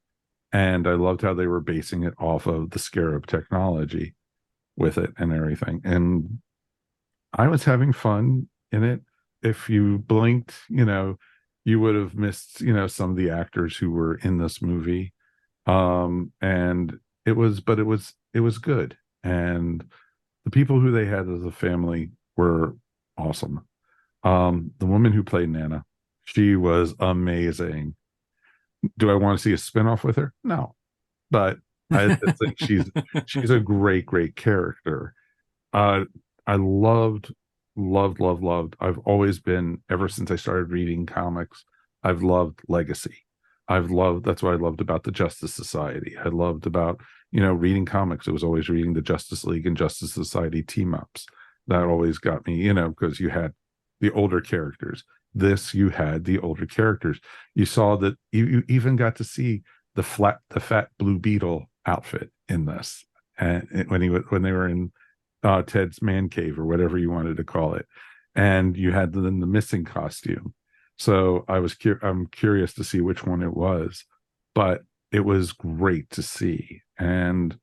And I loved how they were basing it off of the Scarab technology with it and everything. And I was having fun in it. If you blinked, you would have missed, some of the actors who were in this movie. And it was good. And the people who they had as a family were awesome. The woman who played Nana, she was amazing. Do I want to see a spinoff with her? No, but I think she's a great, great character. I loved. I've always been, ever since I started reading comics, I've loved Legacy. That's what I loved about the Justice Society. I loved about, reading comics. It was always reading the Justice League and Justice Society team ups. That always got me, because you had the older characters. You had the older characters. You saw that you even got to see the fat Blue Beetle outfit in this, and when they were in Ted's man cave or whatever you wanted to call it, and you had the missing costume. So I'm curious to see which one it was, but it was great to see. And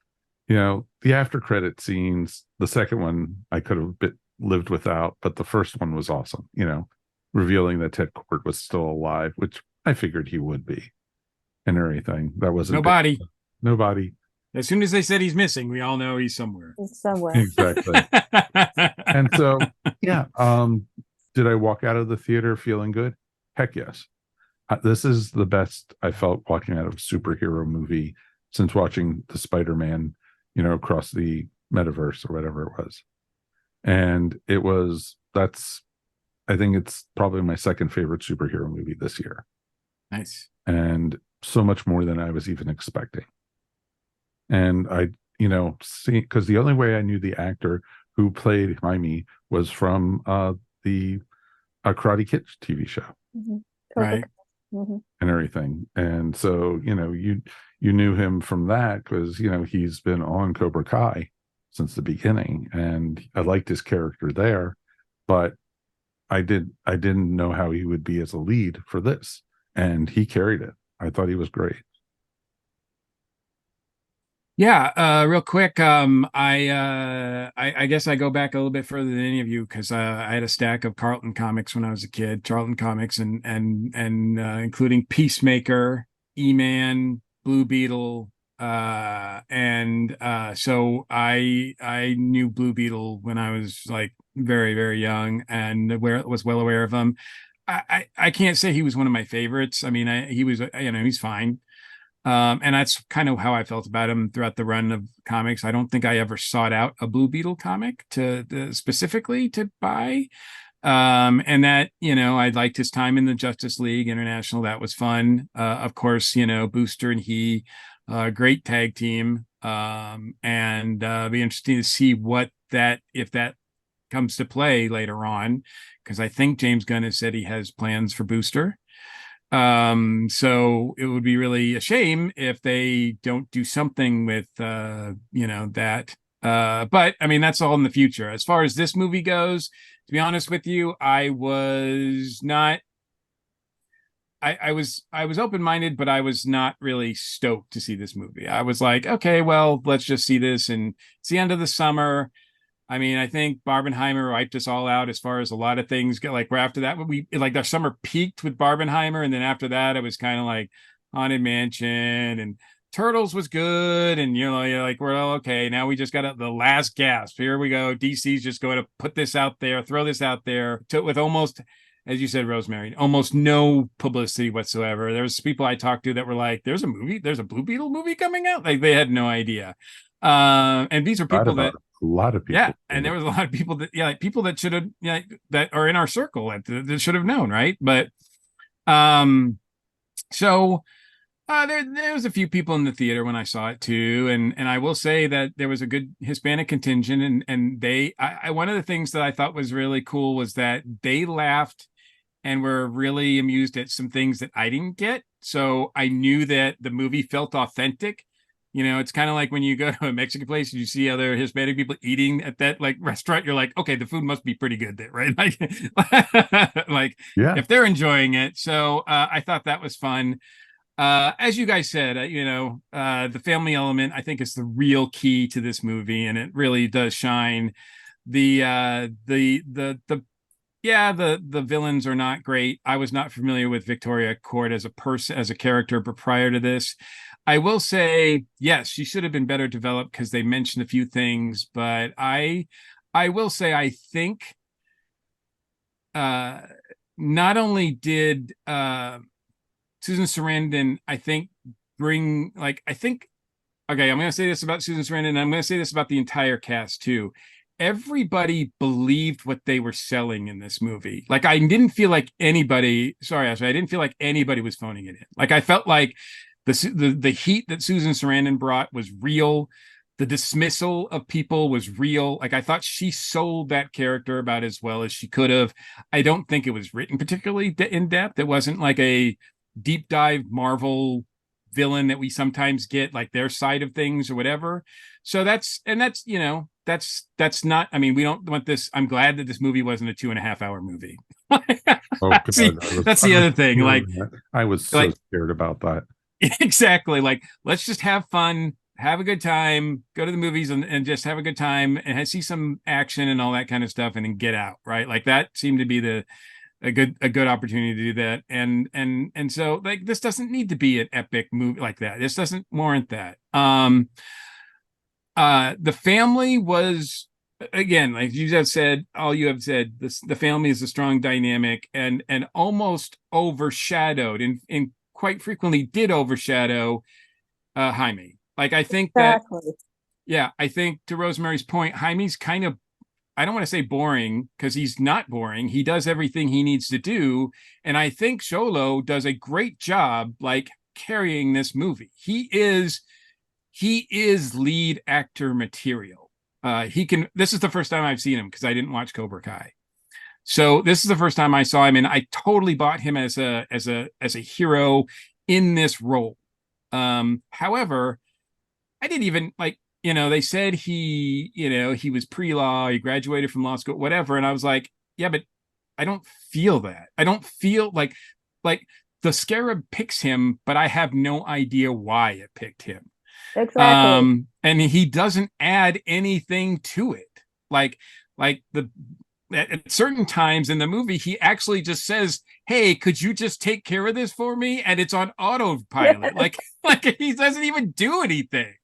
the after credit scenes, the second one I could have lived without, but the first one was awesome. Revealing that Ted Kord was still alive, which I figured he would be. and everything. That wasn't Nobody. Nobody. As soon as they said he's missing, we all know he's somewhere. It's somewhere. Exactly. And so, yeah. Did I walk out of the theater feeling good? Heck yes. This is the best I felt walking out of a superhero movie since watching the Spider-Man, across the metaverse or whatever it was. And I think it's probably my second favorite superhero movie this year. Nice. And so much more than I was even expecting. And I, see, because the only way I knew the actor who played Jaime was from the Karate Kid TV show. Mm-hmm. Right. Mm-hmm. And everything. And so, you knew him from that because, he's been on Cobra Kai since the beginning. And I liked his character there, but I didn't know how he would be as a lead for this. And he carried it. I thought he was great. Yeah, real quick. I guess I go back a little bit further than any of you because I had a stack of Charlton comics when I was a kid. Charlton comics and including Peacemaker, E-Man, Blue Beetle, so I knew Blue Beetle when I was like very, very young and was well aware of him. I can't say he was one of my favorites. I mean, he was, he's fine. And that's kind of how I felt about him throughout the run of comics. I don't think I ever sought out a Blue Beetle comic specifically to buy. And that, I liked his time in the Justice League International. That was fun. Of course, Booster and he, great tag team. And be interesting to see if that comes to play later on, because I think James Gunn has said he has plans for Booster. So it would be really a shame if they don't do something with, that. But I mean, that's all in the future. As far as this movie goes, to be honest with you, I was not, I was open-minded, but I was not really stoked to see this movie. I was like, okay, well, let's just see this. And it's the end of the summer. I mean, I think Barbenheimer wiped us all out as far as a lot of things go. Like, we're after that, the summer peaked with Barbenheimer, and then after that, it was kind of like Haunted Mansion and Turtles was good, and you're like, well, okay, now we just got the last gasp. Here we go. DC's just going to put this out there, throw this out there with almost, as you said, Rosemary, almost no publicity whatsoever. There was people I talked to that were like, there's a Blue Beetle movie coming out. Like, they had no idea. And these are people that a lot of people. Yeah, and there was a lot of people that, like people that should have, that are in our circle that should have known, right? But, so there was a few people in the theater when I saw it too, and I will say that there was a good Hispanic contingent, and they, one of the things that I thought was really cool was that they laughed and were really amused at some things that I didn't get. So I knew that the movie felt authentic. It's kind of like when you go to a Mexican place and you see other Hispanic people eating at that like restaurant, you're like, okay, the food must be pretty good there, right? Like, Yeah. if they're enjoying it. So I thought that was fun. As you guys said, the family element, I think, is the real key to this movie, and it really does shine. The villains are not great. I was not familiar with Victoria Court as a character, but prior to this, I will say, yes, she should have been better developed because they mentioned a few things, but I will say, I think not only did Susan Sarandon, I think, okay, I'm going to say this about Susan Sarandon, and I'm going to say this about the entire cast too. Everybody believed what they were selling in this movie. Like, I didn't feel like anybody, sorry, Ashley, I didn't feel like anybody was phoning it in. Like, I felt like the heat that Susan Sarandon brought was real. The dismissal of people was real. Like, I thought she sold that character about as well as she could have. I don't think it was written particularly in depth. It wasn't like a deep dive Marvel villain that we sometimes get, like their side of things or whatever. So that's not, I mean, we don't want this. I'm glad that this movie wasn't a 2.5 hour movie. See, that's the other thing. Like, I was so scared about that. Exactly. Like, let's just have fun, have a good time, go to the movies and just have a good time and see some action and all that kind of stuff and then get out. Right. Like, that seemed to be a good opportunity to do that. And so like this doesn't need to be an epic movie like that. This doesn't warrant that. The family was, again, like you have said, all you have said, the family is a strong dynamic and almost overshadowed and quite frequently did overshadow Jaime. Like I think Exactly. I think to Rosemary's point, Jaime's kind of, I don't want to say boring because he's not boring. He does everything he needs to do. And I think Xolo does a great job like carrying this movie. He is lead actor material. This is the first time I've seen him because I didn't watch Cobra Kai. So this is the first time I saw him, and I totally bought him as a hero in this role. However, I didn't even like, they said he was pre-law, he graduated from law school, whatever. And I was like, yeah, but I don't feel that. I don't feel like the Scarab picks him, but I have no idea why it picked him. Exactly. And he doesn't add anything to it. Like at certain times in the movie, he actually just says, "Hey, could you just take care of this for me?" And it's on autopilot. Like he doesn't even do anything.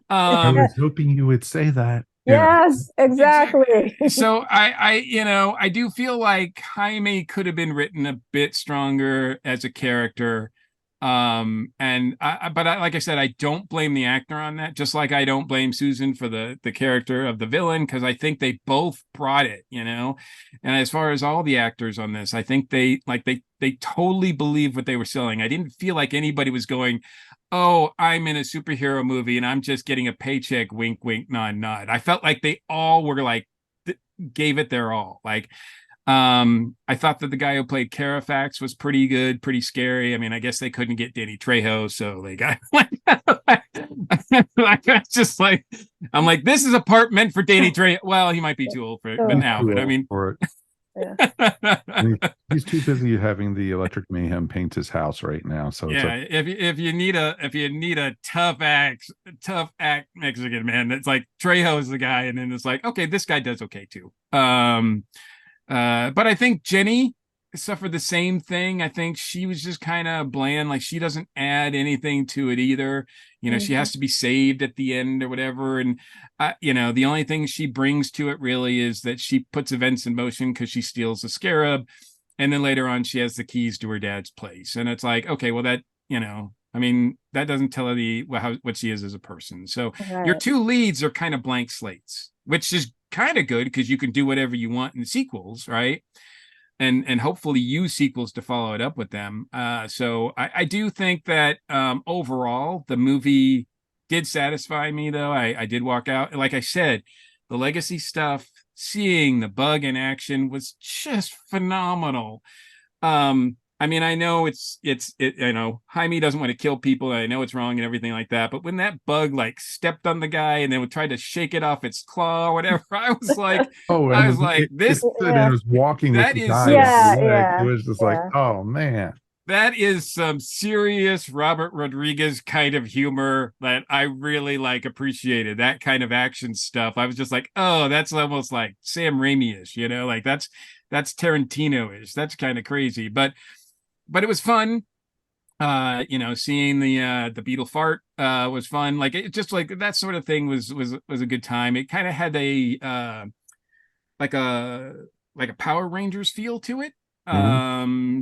I was hoping you would say that. Yes, exactly. So I do feel like Jaime could have been written a bit stronger as a character. Like I said, I don't blame the actor on that, just like I don't blame Susan for the character of the villain, because I think they both brought it, and as far as all the actors on this, I think they totally believe what they were selling. I didn't feel like anybody was going, "Oh, I'm in a superhero movie and I'm just getting a paycheck, wink wink nod nod." I felt like they all were like gave it their all. Like I thought that the guy who played Carafax was pretty good, pretty scary. I mean, I guess they couldn't get Danny Trejo, so they got just like, I'm like, this is a part meant for Danny Trejo. Well, he might be too old for it, but now, but I mean, for it. He's too busy having the Electric Mayhem paint his house right now. So yeah, if you need a tough act Mexican man, it's like Trejo is the guy, and then it's like, okay, this guy does okay too. But I think Jenny suffered the same thing. I think she was just kind of bland. Like she doesn't add anything to it either. She has to be saved at the end or whatever. And, the only thing she brings to it really is that she puts events in motion because she steals the Scarab. And then later on, she has the keys to her dad's place. And it's like, okay, well that, I mean, that doesn't tell her what she is as a person. So your two leads are kind of blank slates, which is kind of good because you can do whatever you want in sequels, right? And hopefully use sequels to follow it up with them. So I do think that overall the movie did satisfy me, though. I did walk out. Like I said, the legacy stuff, seeing the bug in action was just phenomenal. I mean, I know Jaime doesn't want to kill people. I know it's wrong and everything like that. But when that bug like stepped on the guy and then would try to shake it off its claw or whatever, I was like, this and was walking with the guy. It was just like, oh man. That is some serious Robert Rodriguez kind of humor that I really appreciated. That kind of action stuff. I was just like, oh, that's almost like Sam Raimi-ish, like that's Tarantino-ish. That's kind of crazy. But it was fun. Seeing the Beetle fart was fun. Like it just like that sort of thing was a good time. It kind of had a like a Power Rangers feel to it.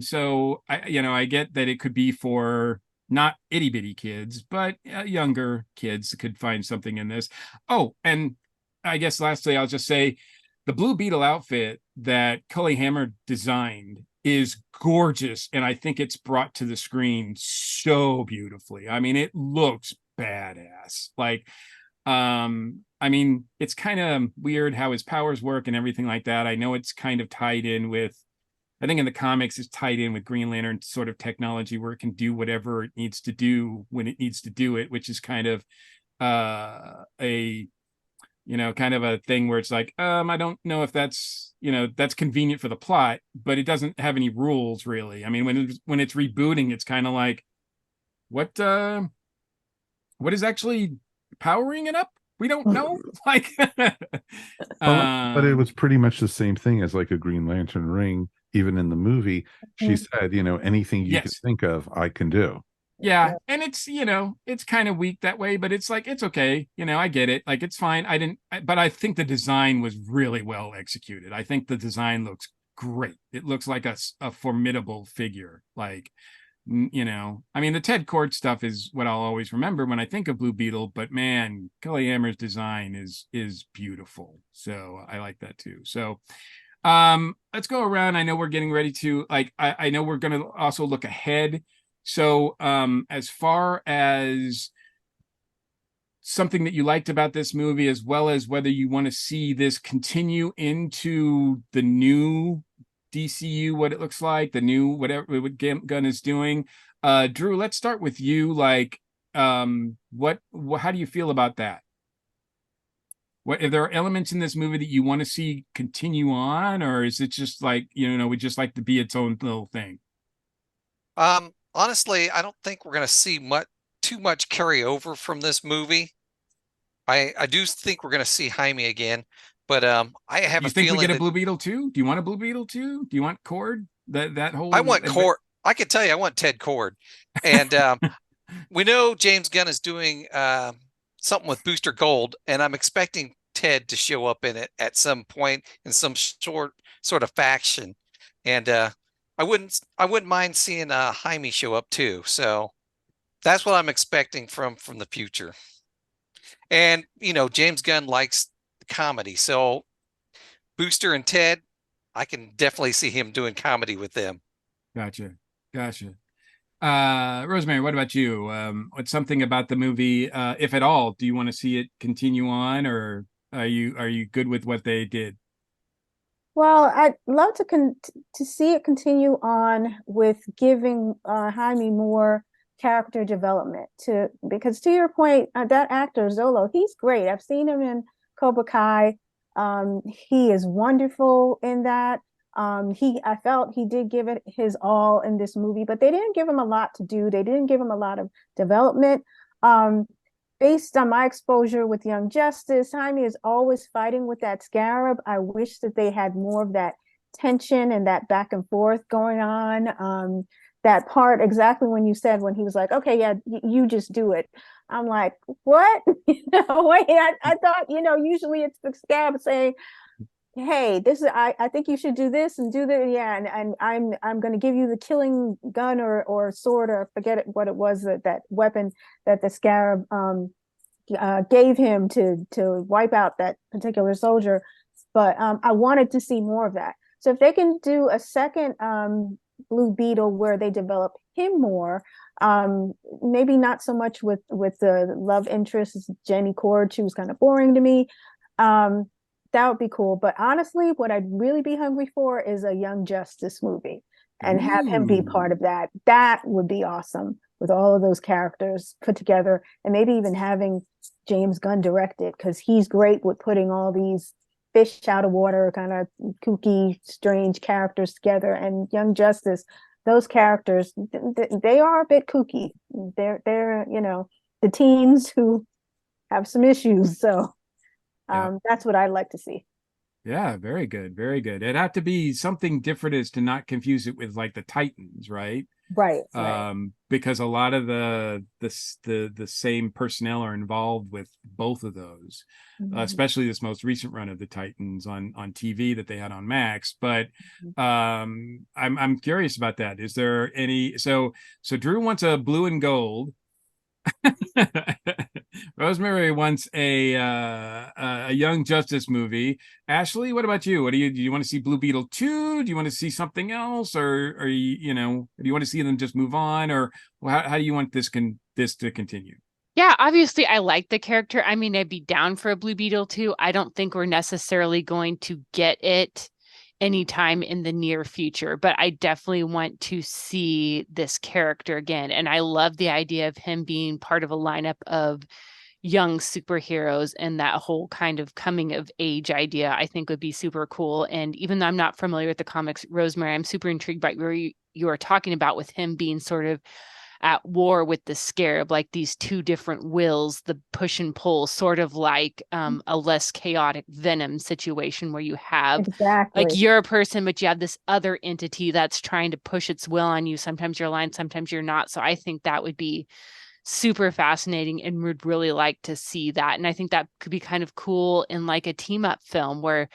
So I get that it could be for not itty bitty kids, but younger kids could find something in this. Oh, and I guess lastly, I'll just say the Blue Beetle outfit that Cully Hammer designed is gorgeous, and I think it's brought to the screen so beautifully. I mean, it looks badass. Like, I mean, it's kind of weird how his powers work and everything like that. I know it's kind of tied in with, I think in the comics, it's tied in with Green Lantern sort of technology where it can do whatever it needs to do when it needs to do it, which is kind of kind of a thing where it's like, I don't know if that's convenient for the plot, but it doesn't have any rules really. I mean, when it's rebooting, it's kind of like, what is actually powering it up? We don't know. Like, but it was pretty much the same thing as like a Green Lantern ring even in the movie, she Mhm. said, anything you can Yes. think of, I can do. Yeah. And it's kind of weak that way, but it's like, it's okay. I get it. Like, it's fine. But I think the design was really well executed. I think the design looks great. It looks like a formidable figure. Like, I mean, the Ted Kord stuff is what I'll always remember when I think of Blue Beetle, but man, Kelly Hammer's design is beautiful. So I like that too. So let's go around. I know we're getting ready to I know we're gonna also look ahead. So as far as something that you liked about this movie, as well as whether you want to see this continue into the new DCU, what it looks like, the new whatever Gunn is doing. Drew, let's start with you. Like, how do you feel about that? What if there are elements in this movie that you want to see continue on, or is it just like, we just like to be its own little thing? Honestly, I don't think we're going to see too much carry over from this movie. I do think we're going to see Jaime again, but I have You a think we feeling get a that Blue Beetle too? Do you want a Blue Beetle too? Do you want Cord? That whole I want Cord. I can tell you, I want Ted Kord, and we know James Gunn is doing something with Booster Gold, and I'm expecting Ted to show up in it at some point in some sort of faction, and I wouldn't mind seeing Jaime show up too. So that's what I'm expecting from the future. And James Gunn likes comedy, so Booster and Ted, I can definitely see him doing comedy with them. Gotcha. Rosemary, what about you? What's something about the movie, if at all, do you want to see it continue on, or are you good with what they did? Well, I'd love to see it continue on with giving Jaime more character development because to your point, that actor Zolo, he's great. I've seen him in Cobra Kai. He is wonderful in that. I felt he did give it his all in this movie, but they didn't give him a lot to do. They didn't give him a lot of development. Um, Based on my exposure with Young Justice, Jaime is always fighting with that scarab. I wish that they had more of that tension and that back and forth going on. That part exactly when you said when he was like, "Okay, yeah, you just do it." I'm like, "What?" Wait, I thought usually it's the scarab saying, "Hey, this is I think you should do this and do that." Yeah, and I'm going to give you the killing gun or sword or forget what it was that weapon that the scarab gave him to wipe out that particular soldier. But I wanted to see more of that. So if they can do a second Blue Beetle where they develop him more, maybe not so much with the love interest Jenny Cord. She was kind of boring to me. That would be cool. But honestly, what I'd really be hungry for is a Young Justice movie and have him be part of that. That would be awesome with all of those characters put together and maybe even having James Gunn direct it because he's great with putting all these fish out of water, kind of kooky, strange characters together. And Young Justice, those characters, they are a bit kooky. They're the teens who have some issues. So that's what I'd like to see. Yeah, very good, very good. It'd have to be something different as to not confuse it with like the Titans, right? Right. Because a lot of the same personnel are involved with both of those, especially this most recent run of the Titans on TV that they had on Max. But I'm curious about that. Is there any? So Drew wants a blue and gold. Rosemary wants a Young Justice movie. Ashley, what about you? Do you want to see Blue Beetle 2? Do you want to see something else, or are do you want to see them just move on, or how do you want this to continue? Yeah, obviously I like the character. I mean, I'd be down for a Blue Beetle too. I don't think we're necessarily going to get it anytime in the near future, but I definitely want to see this character again. And I love the idea of him being part of a lineup of young superheroes, and that whole kind of coming of age idea I think would be super cool. And even though I'm not familiar with the comics, Rosemary, I'm super intrigued by where you are talking about with him being sort of at war with the Scarab, like these two different wills, the push and pull, sort of like a less chaotic Venom situation where you have Exactly. like you're a person, but you have this other entity that's trying to push its will on you. Sometimes you're aligned, sometimes you're not. So I think that would be super fascinating and would really like to see that. And I think that could be kind of cool in like a team up film where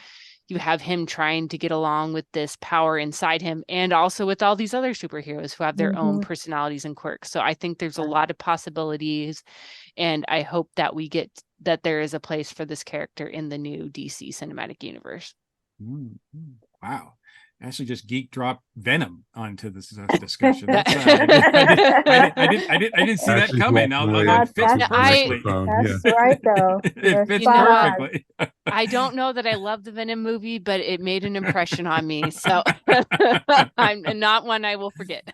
you have him trying to get along with this power inside him and also with all these other superheroes who have their own personalities and quirks. So I think there's a lot of possibilities, and I hope that we get that there is a place for this character in the new DC cinematic universe. Wow. Actually, just Geek dropped Venom onto this discussion. That's, I didn't see that coming. It fits perfectly. That's right, though. It fits perfectly. I don't know that I love the Venom movie, but it made an impression on me. So I'm not one I will forget.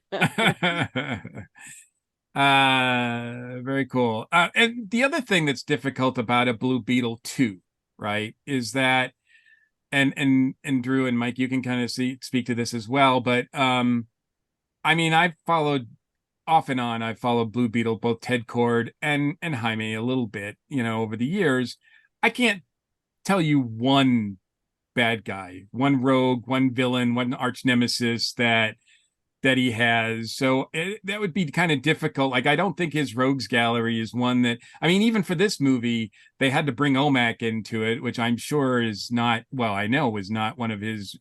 Very cool. And the other thing that's difficult about a Blue Beetle 2, right, is that and Drew and Mike, you can kind of speak to this as well, but I mean, I've followed off and on. I've followed Blue Beetle, both Ted Kord and Jaime a little bit, over the years. I can't tell you one bad guy, one rogue, one villain, one arch nemesis that he has. So that would be kind of difficult. Like, I don't think his rogues gallery is one that, I mean, even for this movie, they had to bring Omak into it, which I'm sure is not, well, I know was not one of his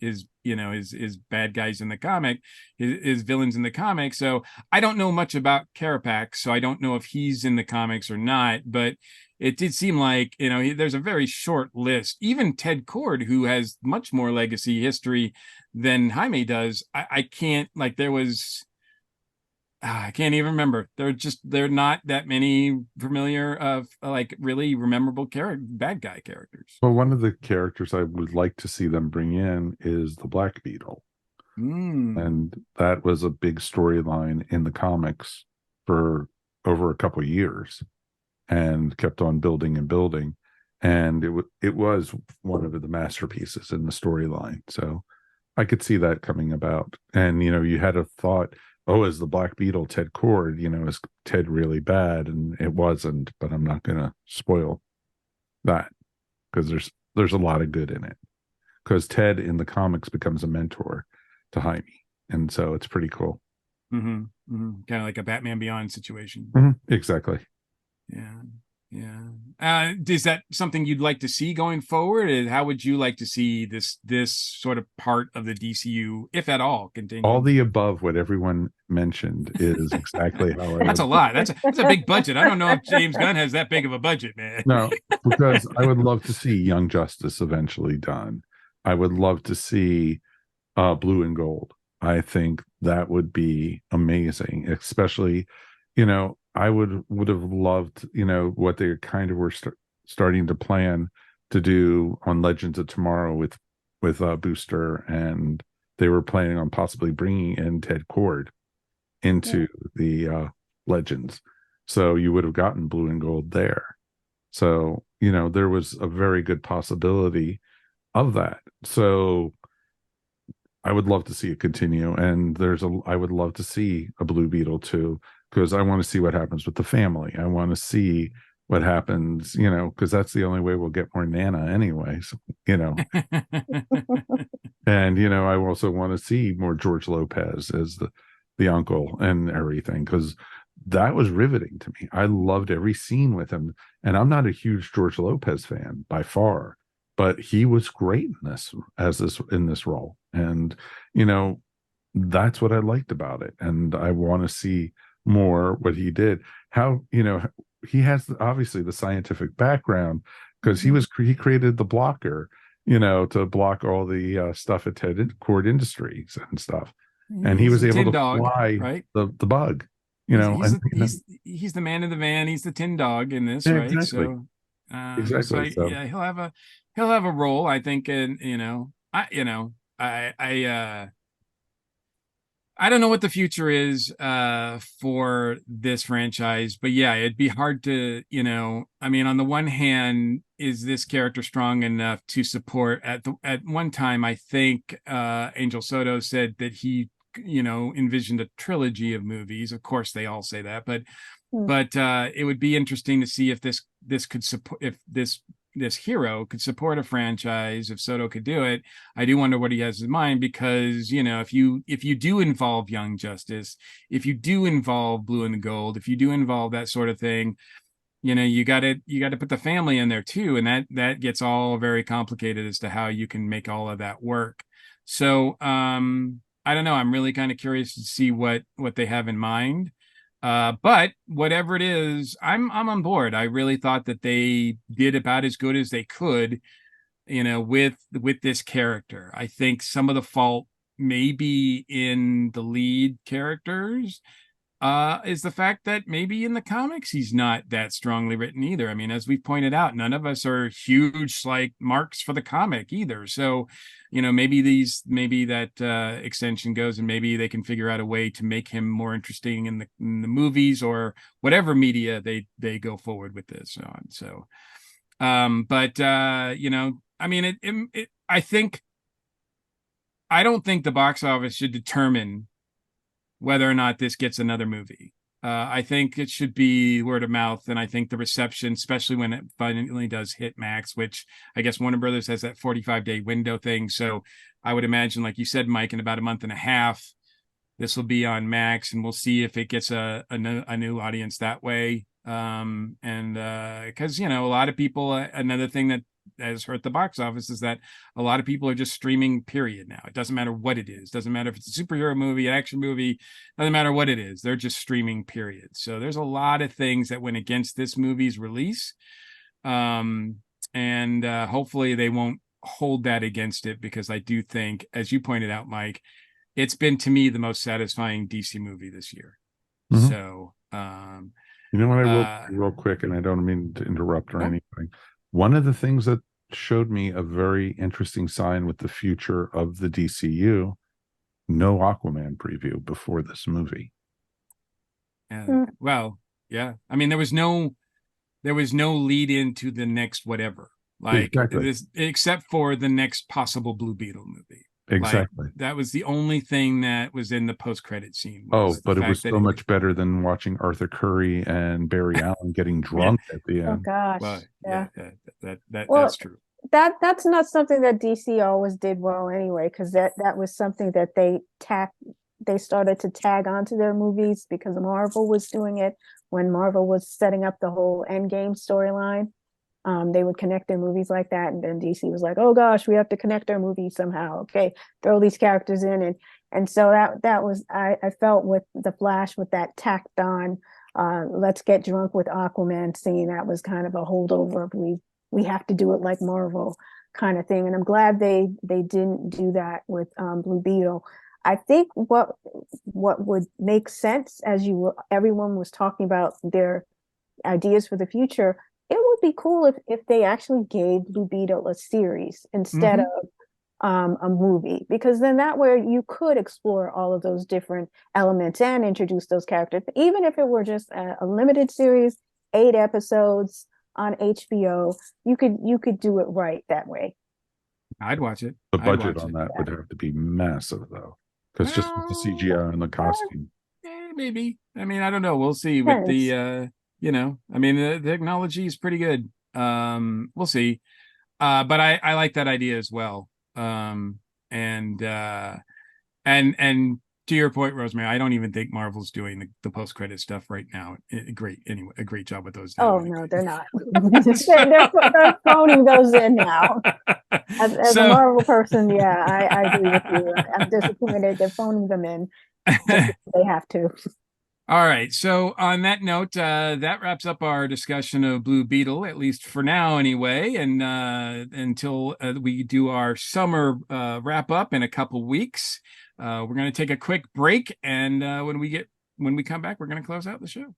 bad guys in the comic, his villains in the comic. So I don't know much about Carapax, so I don't know if he's in the comics or not, but it did seem like, there's a very short list. Even Ted Kord, who has much more legacy history than Jaime does, I can't, like, there was, I can't even remember. There are not that many familiar, like, really memorable bad guy characters. Well, one of the characters I would like to see them bring in is the Black Beetle. And that was a big storyline in the comics for over a couple of years, and kept on building and building, and it was one of the masterpieces in the storyline. So I could see that coming about. And you had a thought, oh, is the Black Beetle Ted Kord? Is Ted really bad? And it wasn't. But I'm not going to spoil that, because there's a lot of good in it. Because Ted in the comics becomes a mentor to Jaime, and so it's pretty cool. Kind of like a Batman Beyond situation. Exactly. Yeah. Is that something you'd like to see going forward? And how would you like to see this sort of part of the DCU, if at all, continue? All the above, what everyone mentioned, is exactly how I That's a lot. That's a big budget. I don't know if James Gunn has that big of a budget, man. No, because I would love to see Young Justice eventually done. I would love to see Blue and Gold. I think that would be amazing, especially, I would have loved, what they kind of were starting to plan to do on Legends of Tomorrow with Booster, and they were planning on possibly bringing in Ted Kord into the Legends. So you would have gotten Blue and Gold there. So, there was a very good possibility of that. So I would love to see it continue. And I would love to see a Blue Beetle too, because I want to see what happens with the family. I want to see what happens, because that's the only way we'll get more Nana anyway. So, and, I also want to see more George Lopez as the uncle and everything, because that was riveting to me. I loved every scene with him. And I'm not a huge George Lopez fan by far, but he was great in this role. And, that's what I liked about it. And I want to see more what he did. How, he has obviously the scientific background, because he created the blocker, to block all the stuff at Ted Kord Industries and stuff. And he was able to fly, right? the bug, he's the man in the van. He's the tin dog in this, right? Exactly. So, exactly. So yeah, he'll have a role, I think. And I don't know what the future is for this franchise, but yeah, it'd be hard to, I mean, on the one hand, is this character strong enough to support at one time, I think Angel Soto said that he envisioned a trilogy of movies. Of course, they all say that, but Hmm. it would be interesting to see if this could support, if this hero could support a franchise, if Soto could do it. I do wonder what he has in mind, because if you do involve Young Justice, if you do involve Blue and the Gold, if you do involve that sort of thing, you got to put the family in there too, and that gets all very complicated as to how you can make all of that work. So I don't know, I'm really kind of curious to see what they have in mind. But whatever it is, I'm on board. I really thought that they did about as good as they could, with this character. I think some of the fault may be in the lead characters, is the fact that maybe in the comics he's not that strongly written either. I mean, as we pointed out, none of us are huge like marks for the comic either. So, maybe that extension goes, and maybe they can figure out a way to make him more interesting in the movies or whatever media they go forward with this on. So, I mean, I don't think the box office should determine whether or not this gets another movie. I think it should be word of mouth, and I think the reception, especially when it finally does hit Max, which I guess Warner Brothers has that 45-day window thing. So I would imagine, like you said, Mike, in about a month and a half, this will be on Max, and we'll see if it gets a new audience that way. Because a lot of people, another thing that has hurt the box office is that a lot of people are just streaming, period. Now it doesn't matter what it is, doesn't matter if it's a superhero movie, an action movie, doesn't matter what it is, they're just streaming, period. So there's a lot of things that went against this movie's release, and hopefully they won't hold that against it, because I do think, as you pointed out, Mike, it's been, to me, the most satisfying DC movie this year. Mhm. So you know what, I will real quick, and I don't mean to interrupt or anything. One of the things that showed me a very interesting sign with the future of the DCU, no Aquaman preview before this movie. Well, yeah. I mean, there was no lead into the next whatever, like this, except for the next possible Blue Beetle movie. Exactly. Like, that was the only thing that was in the post-credit scene. But it was so much better than watching Arthur Curry and Barry Allen getting drunk at the end. Oh gosh. Well, yeah. That's true. That's not something that DC always did well anyway, because that was something that they started to tag onto their movies, because Marvel was doing it when Marvel was setting up the whole Endgame storyline. They would connect their movies like that, and then DC was like, "Oh gosh, we have to connect our movies somehow." Okay, throw these characters in, and so that was, I felt with the Flash, with that tacked on, let's get drunk with Aquaman scene, that was kind of a holdover of we have to do it like Marvel kind of thing, and I'm glad they didn't do that with Blue Beetle. I think what would make sense, as everyone was talking about their ideas for the future, it would be cool if they actually gave Blue Beetle a series instead of a movie, because then that way you could explore all of those different elements and introduce those characters, even if it were just a limited series, 8 episodes on HBO. You could do it right that way. I'd watch it. The budget on that would have to be massive, though, because just with the CGI and the costume. Maybe. I mean, I don't know. We'll see with the I mean, the technology is pretty good. We'll see. But I like that idea as well. And to your point, Rosemary, I don't even think Marvel's doing the post-credit stuff right now. A great job with those. Oh no, they're not. they're phoning those in now. As a Marvel person, yeah, I agree with you. I'm disappointed they're phoning them in. They have to. All right. So on that note, that wraps up our discussion of Blue Beetle, at least for now anyway. And until we do our summer wrap up in a couple weeks, we're going to take a quick break. And when we come back, we're going to close out the show.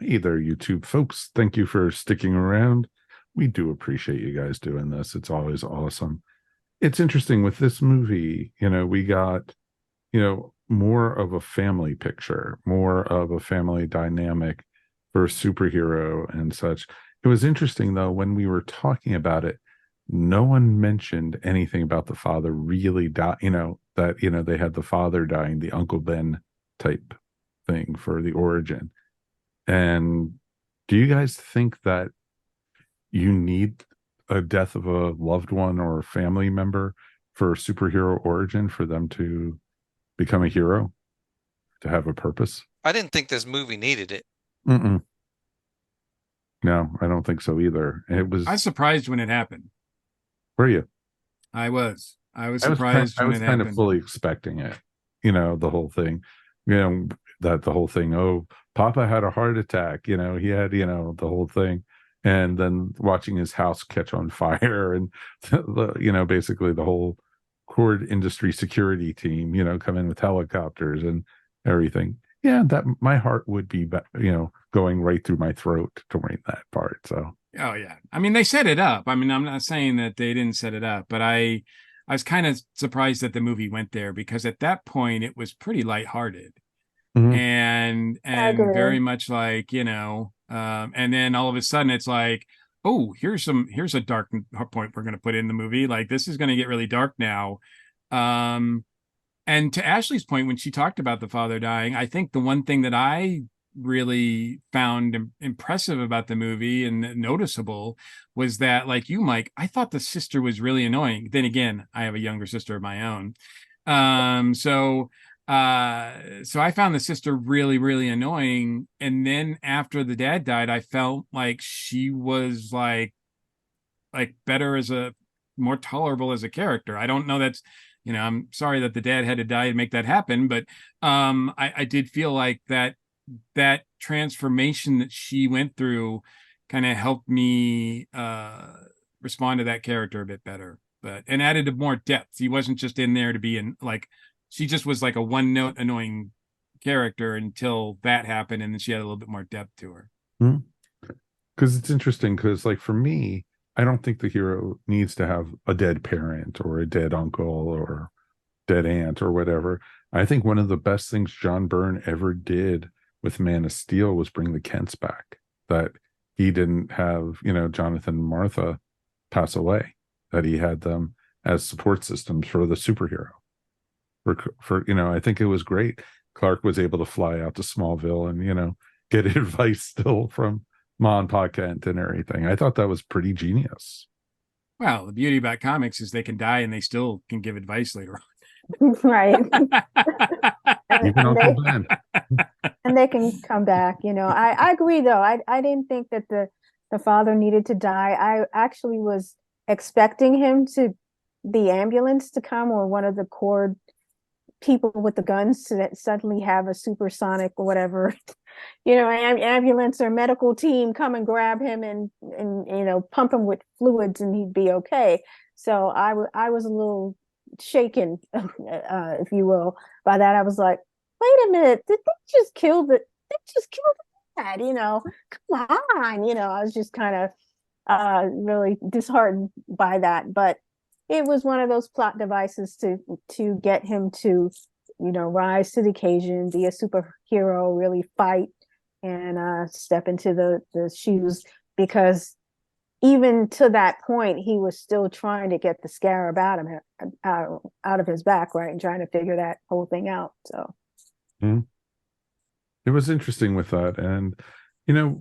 Hey there, YouTube folks. Thank you for sticking around. We do appreciate you guys doing this. It's always awesome. It's interesting with this movie, we got, more of a family picture, more of a family dynamic for a superhero and such. It was interesting, though, when we were talking about it, no one mentioned anything about the father really that they had the father dying, the Uncle Ben type thing for the origin. And do you guys think that you need a death of a loved one or a family member for superhero origin for them to become a hero, to have a purpose? I didn't think this movie needed it. Mm-mm. No, I don't think so either. It I was. was surprised when it happened. Were you? I was I surprised when was it kind of happened. fully expecting it. The whole thing. That the whole thing. Oh, Papa had a heart attack. He had the whole thing, and then watching his house catch on fire, and basically the whole cord industry security team, come in with helicopters and everything. Yeah, that my heart would be, going right through my throat during that part. So. Oh yeah. I mean, they set it up. I mean, I'm not saying that they didn't set it up, but I was kind of surprised that the movie went there, because at that point it was pretty lighthearted Mhm. and I agree. very much like, and then all of a sudden it's like, oh, here's a dark point we're going to put in the movie. Like, this is going to get really dark now. And to Ashley's point, when she talked about the father dying, I think the one thing that I really found impressive about the movie and noticeable was that, like you, Mike, I thought the sister was really annoying. Then again, I have a younger sister of my own. So I found the sister really, really annoying. And then after the dad died, I felt like she was like better as a more tolerable as a character. I don't know, that's, I'm sorry that the dad had to die to make that happen, but I did feel like that transformation that she went through kind of helped me respond to that character a bit better, and added more depth. He wasn't just in there to be she just was like a one note annoying character until that happened, and then she had a little bit more depth to her. Because it's interesting, because like for me, I don't think the hero needs to have a dead parent or a dead uncle or dead aunt or whatever. I think one of the best things John Byrne ever did with Man of Steel was bring the Kents back. That he didn't have, Jonathan and Martha pass away, that he had them as support systems for the superhero. I think it was great. Clark was able to fly out to Smallville and, get advice still from Ma and Pa Kent and everything. I thought that was pretty genius. Well, the beauty about comics is they can die and they still can give advice later on. Right. Even Uncle Ben. And they can come back. I agree though. I didn't think that the father needed to die. I actually was expecting the ambulance to come, or one of the cord people with the guns to suddenly have a supersonic or whatever, ambulance or medical team come and grab him and pump him with fluids and he'd be okay. So I was a little shaken, if you will, by that. I was like, wait a minute, did they just kill the dad? Come on, I was just kind of really disheartened by that. But it was one of those plot devices to get him to, rise to the occasion, be a superhero, really fight and step into the shoes, because even to that point, he was still trying to get the scarab out of his back, right, and trying to figure that whole thing out. So it was interesting with that, and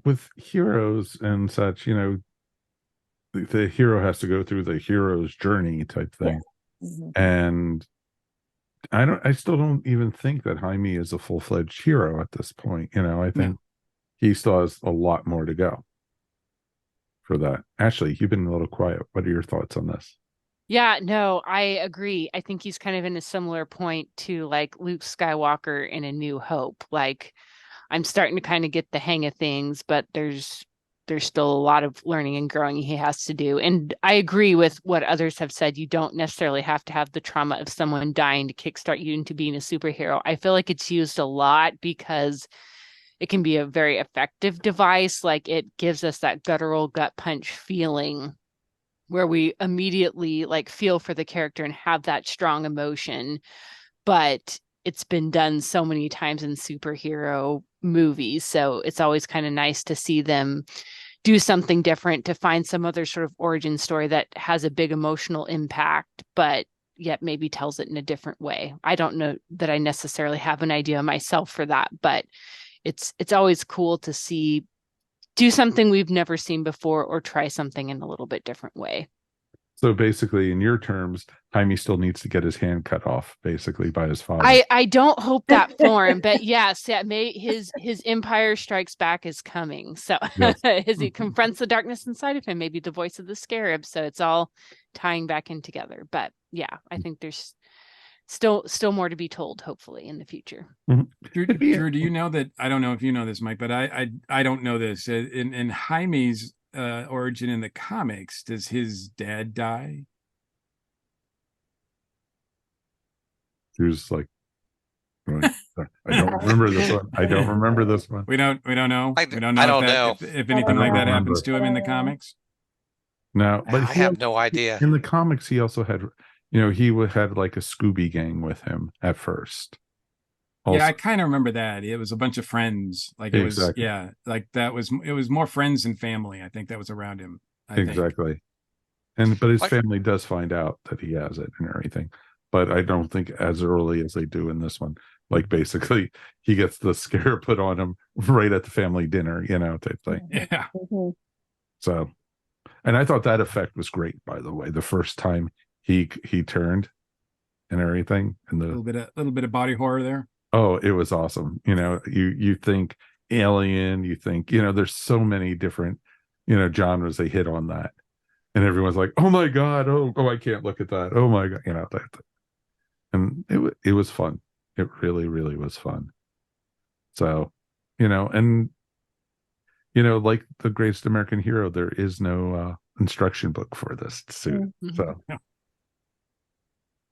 with heroes and such, the hero has to go through the hero's journey type thing. Yeah. Mm-hmm. And I still don't even think that Jaime is a full-fledged hero at this point. I think he still has a lot more to go for that. Ashley, you've been a little quiet. What are your thoughts on this? Yeah, no, I agree. I think he's kind of in a similar point to like Luke Skywalker in A New Hope. Like, I'm starting to kind of get the hang of things, but there's still a lot of learning and growing he has to do. And I agree with what others have said. You don't necessarily have to have the trauma of someone dying to kickstart you into being a superhero. I feel like it's used a lot because it can be a very effective device. Like, it gives us that guttural gut punch feeling where we immediately like feel for the character and have that strong emotion. But it's been done so many times in superhero movies. So it's always kind of nice to see them do something different, to find some other sort of origin story that has a big emotional impact, but yet maybe tells it in a different way. I don't know that I necessarily have an idea myself for that, but it's always cool to see do something we've never seen before or try something in a little bit different way. So basically, in your terms, Jaime still needs to get his hand cut off, basically, by his father. I don't hope that for him, but yes, yeah, his Empire Strikes Back is coming. So Yes. as he confronts the darkness inside of him, maybe the voice of the scarab. So it's all tying back in together. But yeah, I think there's still more to be told, hopefully, in the future. Drew, do you know that? I don't know if you know this, Mike, but I don't know this. In Jaime's origin in the comics, does his dad die? Drew's like, I don't remember this one. I don't remember this one. We don't know. I We don't know. I don't know. If anything like that happens to him in the comics. No, but I have no idea. In the comics, he also had, he had like a Scooby gang with him at first. Also. Yeah, I kind of remember that. It was a bunch of friends. Like it was, Exactly. yeah, like it was more friends and family. I think that was around him. I think. Exactly. But his family does find out that he has it and everything. But I don't think as early as they do in this one. Like basically, he gets the scare put on him right at the family dinner, type thing. Yeah. Mhm. So, and I thought that effect was great. By the way, the first time he turned and everything, and A little bit of body horror there. Oh, it was awesome. You think Alien, you think, there's so many different, genres they hit on that. And everyone's like, oh my God, oh, I can't look at that. Oh my God, and it was fun. It really, really was fun. So, and, like the Greatest American Hero, there is no instruction book for this suit. Mhm. So,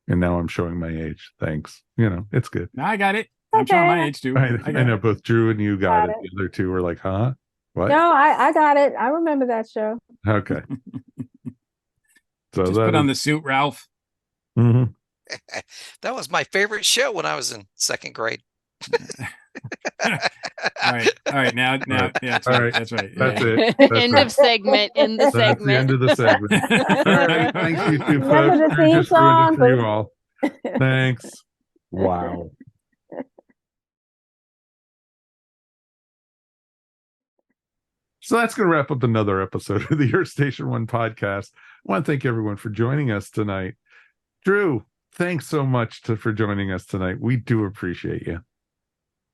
and now I'm showing my age. Thanks. It's good. No, I got it. I'm showing my age too. I know both Drew and you got it. The other two were like, huh? What? No, I got it. I remember that show. Okay. So Just put on the suit, Ralph. Mhm. That was my favorite show when I was in second grade. All right. Now, yeah, that's All right. right. That's right. That's Yeah. it. That's End right. of segment. In the That's the segment. end of the segment. All right. Thank you two Remember folks. the I theme just ruined it for you song? all. Thanks. Wow. So that's going to wrap up another episode of the Your Station One podcast. I want to thank everyone for joining us tonight. Drew, thanks so much for joining us tonight. We do appreciate you.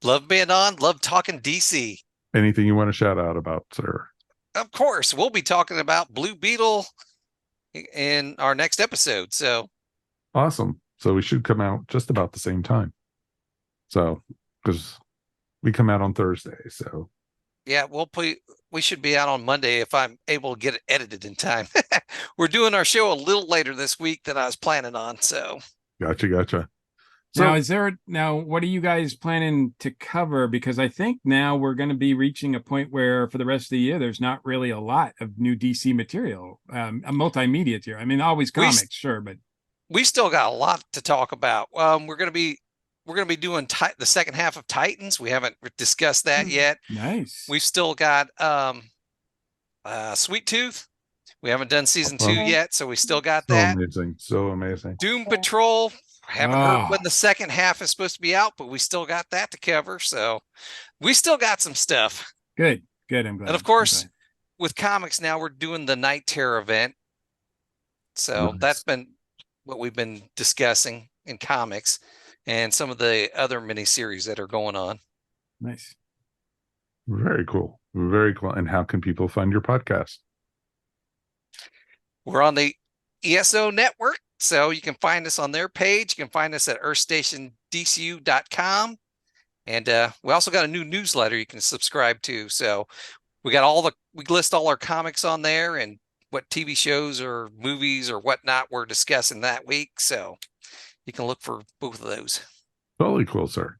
Love being on. Love talking DC. Anything you want to shout out about, sir? Of course, we'll be talking about Blue Beetle in our next episode. So Awesome. So we should come out just about the same time. So, because we come out on Thursday. So, yeah, we should be out on Monday if I'm able to get it edited in time. We're doing our show a little later this week than I was planning on. So gotcha. So now, what are you guys planning to cover? Because I think now we're going to be reaching a point where for the rest of the year, there's not really a lot of new DC material, a multimedia tier. I mean, always comics, sure, but we still got a lot to talk about. We're going to be doing the second half of Titans. We haven't discussed that yet. Nice. We've still got Sweet Tooth. We haven't done season 2 yet, so we still got that. So amazing. Doom Patrol. Haven't heard when the second half is supposed to be out, but we still got that to cover. So we still got some stuff. Good. I'm glad. And of course, with comics now, we're doing the Night Terror event. So that's been what we've been discussing in comics and some of the other miniseries that are going on. Nice. Very cool. Very cool. And how can people find your podcast? We're on the ESO Network. So you can find us on their page. You can find us at earthstationdcu.com. And we also got a new newsletter you can subscribe to. So we list all our comics on there and what TV shows or movies or whatnot we're discussing that week. So you can look for both of those. Totally cool, sir.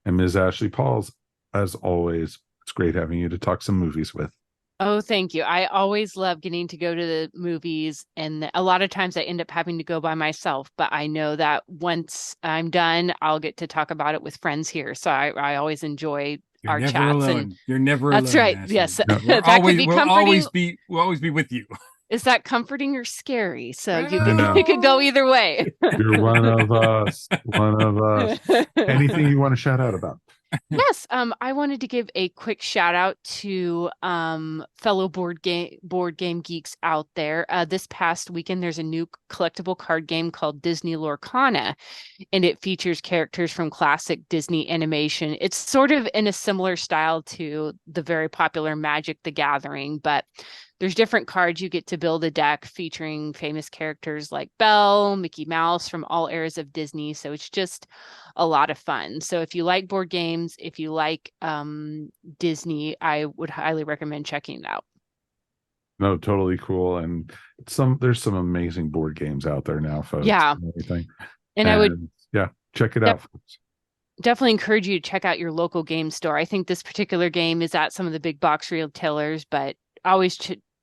And Ms. Ashley Pauls, as always, it's great having you to talk some movies with. Oh, thank you. I always love getting to go to the movies, and a lot of times I end up having to go by myself, but I know that once I'm done, I'll get to talk about it with friends here. So I always enjoy You're our never chats. alone. And You're never that's alone. right. Ashley. Yes. We'll That could be comforting. We'll always be with you. Is that comforting or scary? So you know. could go either way. You're one of us. One of us. Anything you want to shout out about? Yes, I wanted to give a quick shout out to fellow board game geeks out there. This past weekend, there's a new collectible card game called Disney Lorcana, and it features characters from classic Disney animation. It's sort of in a similar style to the very popular Magic: The Gathering, but there's different cards. You get to build a deck featuring famous characters like Belle, Mickey Mouse from all eras of Disney. So it's just a lot of fun. So if you like board games, if you like Disney, I would highly recommend checking it out. No, totally cool. And there's some amazing board games out there now, folks. Yeah. And everything. And I would check it out, folks. Definitely encourage you to check out your local game store. I think this particular game is at some of the big box retailers, but always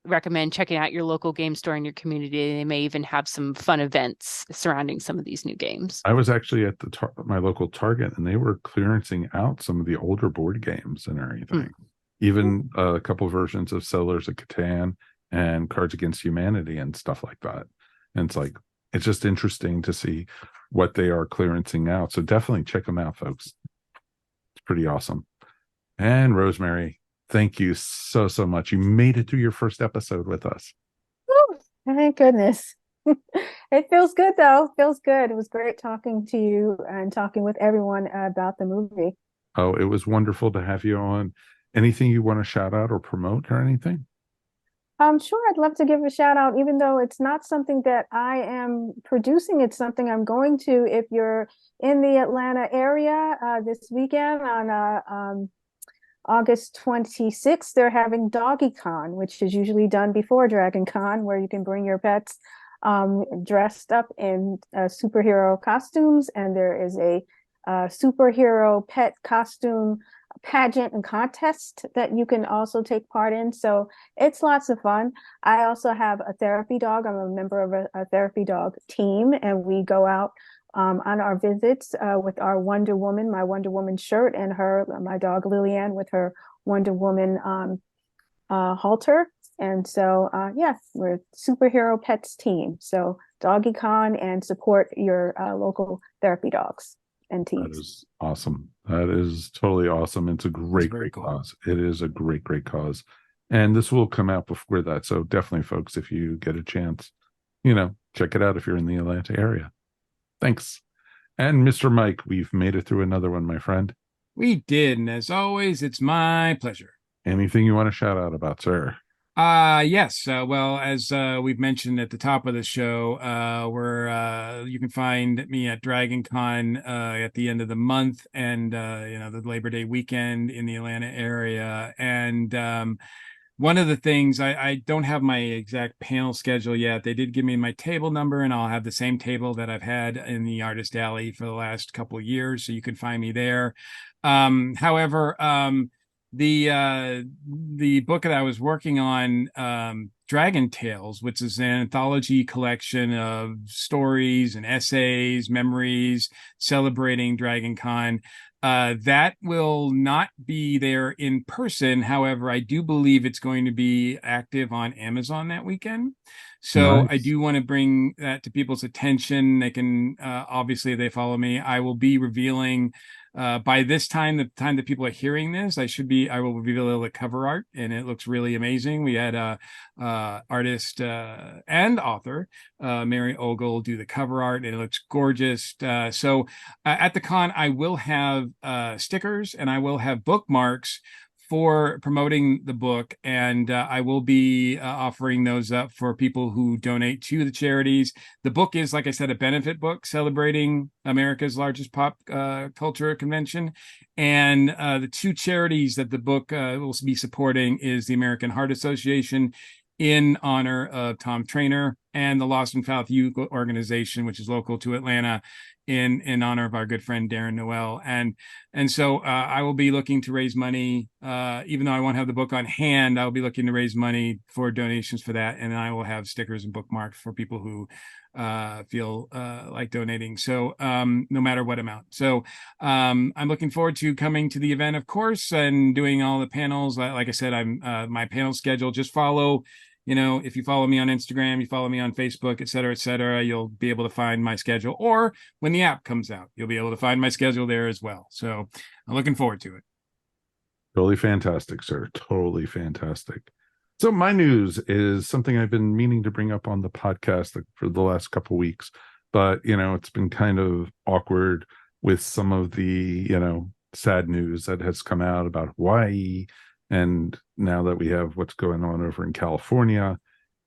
recommend checking out your local game store in your community. They may even have some fun events surrounding some of these new games. I was actually at my local Target, and they were clearancing out some of the older board games and everything. Even a couple versions of Settlers of Catan and Cards Against Humanity and stuff like that. And it's just interesting to see what they are clearancing out. So definitely check them out, folks. It's pretty awesome. And Rosemary, thank you so much. You made it through your first episode with us. Oh, thank goodness. It feels good, though. Feels good. It was great talking to you and talking with everyone about the movie. Oh, it was wonderful to have you on. Anything you want to shout out or promote or anything? Sure, I'd love to give a shout out, even though it's not something that I am producing. It's something I'm going to. If you're in the Atlanta area this weekend on August 26th, they're having Doggycon, which is usually done before Dragon Con, where you can bring your pets dressed up in superhero costumes. And there is a superhero pet costume pageant and contest that you can also take part in. So it's lots of fun. I also have a therapy dog. I'm a member of a therapy dog team, and we go out on our visits with our Wonder Woman, my Wonder Woman shirt, and my dog Lillian with her Wonder Woman halter. And so, we're a superhero pets team. So Doggycon, and support your local therapy dogs and teams. That is awesome. That is totally awesome. It's a great Cool. cause. It is a great cause. And this will come out before that. So definitely, folks, if you get a chance, check it out if you're in the Atlanta area. Thanks. And Mr. Mike, we've made it through another one, my friend. We did. And as always, it's my pleasure. Anything you want to shout out about, sir? Yes. Well, as we've mentioned at the top of the show, you can find me at DragonCon at the end of the month, and the Labor Day weekend in the Atlanta area. And one of the things, I don't have my exact panel schedule yet. They did give me my table number, and I'll have the same table that I've had in the Artist Alley for the last couple of years, so you can find me there. However, the book that I was working on, Dragon Tales, which is an anthology collection of stories and essays, memories celebrating DragonCon, that will not be there in person. However, I do believe it's going to be active on Amazon that weekend. So Nice. I do want to bring that to people's attention. They can, obviously, if they follow me, I will be revealing by this time, the time that people are hearing this, I will reveal the cover art, and it looks really amazing. We had artist and author Mary Ogle do the cover art, and it looks gorgeous. So at the con, I will have stickers, and I will have bookmarks for promoting the book, and I will be offering those up for people who donate to the charities. The book is, like I said, a benefit book celebrating America's largest pop culture convention, and the two charities that the book will be supporting is the American Heart Association, in honor of Tom Trainer, and the Lost and Found Youth Organization, which is local to Atlanta, in honor of our good friend Darren Noel, and so I will be looking to raise money. Even though I won't have the book on hand, I'll be looking to raise money for donations for that, and I will have stickers and bookmarks for people who feel like donating. So no matter what amount. So I'm looking forward to coming to the event, of course, and doing all the panels. Like I said, I'm my panel schedule. Just follow. If you follow me on Instagram, you follow me on Facebook, et cetera, you'll be able to find my schedule. Or when the app comes out, you'll be able to find my schedule there as well. So I'm looking forward to it. Totally fantastic, sir. Totally fantastic. So my news is something I've been meaning to bring up on the podcast for the last couple of weeks, but it's been kind of awkward with some of the sad news that has come out about Hawaii, and now that we have what's going on over in California,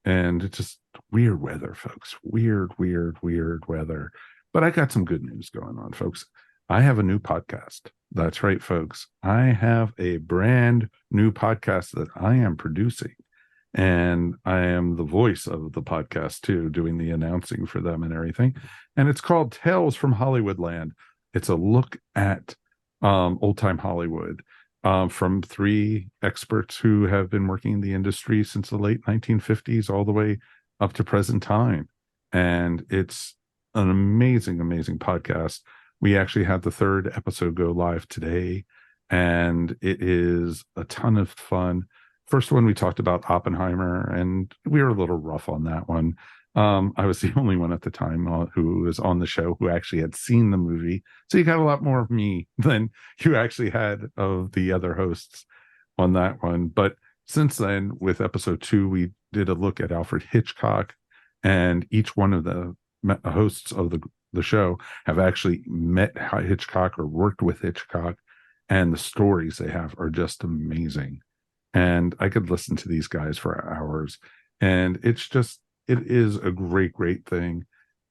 and it's just weird weather, folks. Weird weather. But I got some good news going on, folks. I have a new podcast. That's right, folks. I have a brand new podcast that I am producing. And I am the voice of the podcast, too, doing the announcing for them and everything. And it's called Tales from Hollywoodland. It's a look at old-time Hollywood from 3 experts who have been working in the industry since the late 1950s all the way up to present time. And it's an amazing podcast. We actually had the 3rd episode go live today, and it is a ton of fun. First one, we talked about Oppenheimer, and we were a little rough on that one. I was the only one at the time who was on the show who actually had seen the movie. So you got a lot more of me than you actually had of the other hosts on that one. But since then, with episode 2, we did a look at Alfred Hitchcock, and each one of the hosts of the show have actually met Hitchcock or worked with Hitchcock, and the stories they have are just amazing. And I could listen to these guys for hours, and it is a great thing.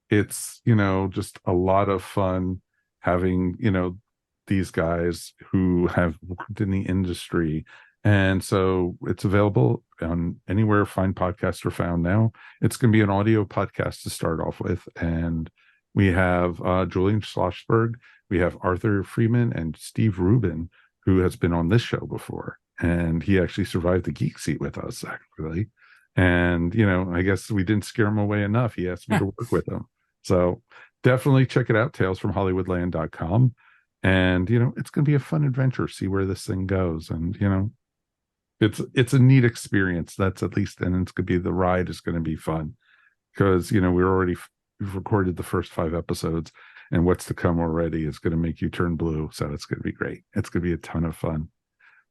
It's, just a lot of fun having, these guys who have worked in the industry. And so it's available on anywhere fine podcasts are found now. It's going to be an audio podcast to start off with. And we have Julian Schlossberg, we have Arthur Freeman, and Steve Rubin, who has been on this show before. And he actually survived the Geek seat with us, actually. And, I guess we didn't scare him away enough. He asked me to work with him. So definitely check it out, talesfromhollywoodland.com. And, it's going to be a fun adventure, see where this thing goes. And, it's a neat experience. That's at least, and it's going to be, the ride is going to be fun. Because, we've recorded the first 5 episodes, and what's to come already is going to make you turn blue. So it's going to be great. It's going to be a ton of fun.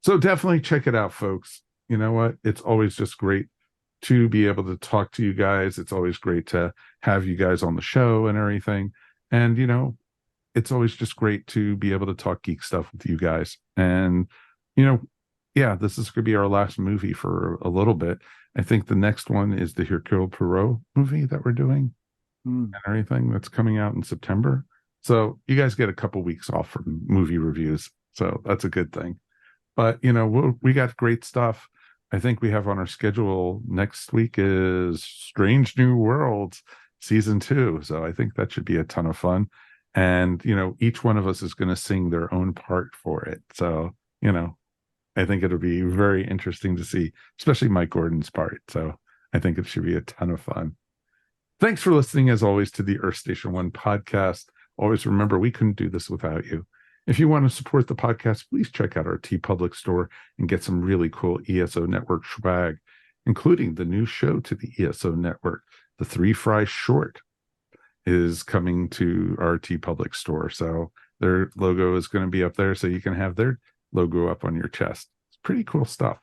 So definitely check it out, folks. You know what? It's always just great to be able to talk to you guys. It's always great to have you guys on the show and everything. And, it's always just great to be able to talk geek stuff with you guys. And, this is going to be our last movie for a little bit. I think the next one is the Hercule Poirot movie that we're doing and everything that's coming out in September. So you guys get a couple weeks off from movie reviews. So that's a good thing. But, we got great stuff. I think we have on our schedule next week is Strange New Worlds season 2. So I think that should be a ton of fun. And, each one of us is going to sing their own part for it. So, I think it'll be very interesting to see, especially Mike Gordon's part. So I think it should be a ton of fun. Thanks for listening, as always, to the Earth Station 1 podcast. Always remember, we couldn't do this without you. If you want to support the podcast, please check out our Tee-Public store and get some really cool ESO Network swag, including the new show to the ESO Network. The 3 Fry Short is coming to our Tee-Public store. So their logo is going to be up there, so you can have their logo up on your chest. It's pretty cool stuff.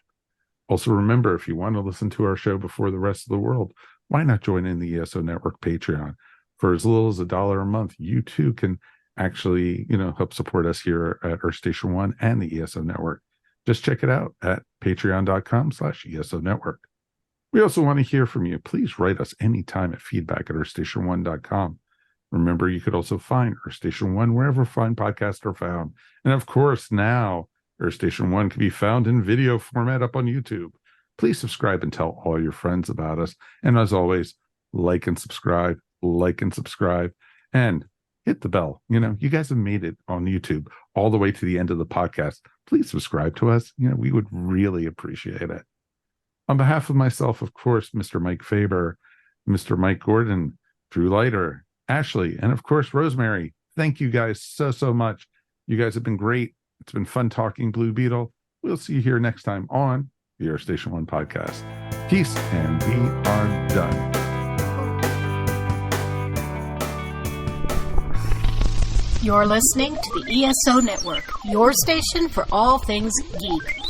Also, remember, if you want to listen to our show before the rest of the world, why not join in the ESO Network Patreon? For as little as $1 a month, you too can actually, help support us here at Earth Station 1 and the ESO Network. Just check it out at patreon.com/ESO Network. We also want to hear from you. Please write us anytime at feedback@earthstation1.com. Remember, you could also find Earth Station 1 wherever fine podcasts are found. And of course, now Earth Station 1 can be found in video format up on YouTube. Please subscribe and tell all your friends about us. And as always, like and subscribe. And hit the bell. You guys have made it on YouTube all the way to the end of the podcast. Please subscribe to us. We would really appreciate it. On behalf of myself, of course, Mr. Mike Faber, Mr. Mike Gordon, Drew Leiter, Ashley, and of course, Rosemary. Thank you guys so much. You guys have been great. It's been fun talking Blue Beetle. We'll see you here next time on the Air Station 1 podcast. Peace, and we are done. You're listening to the ESO Network, your station for all things geek.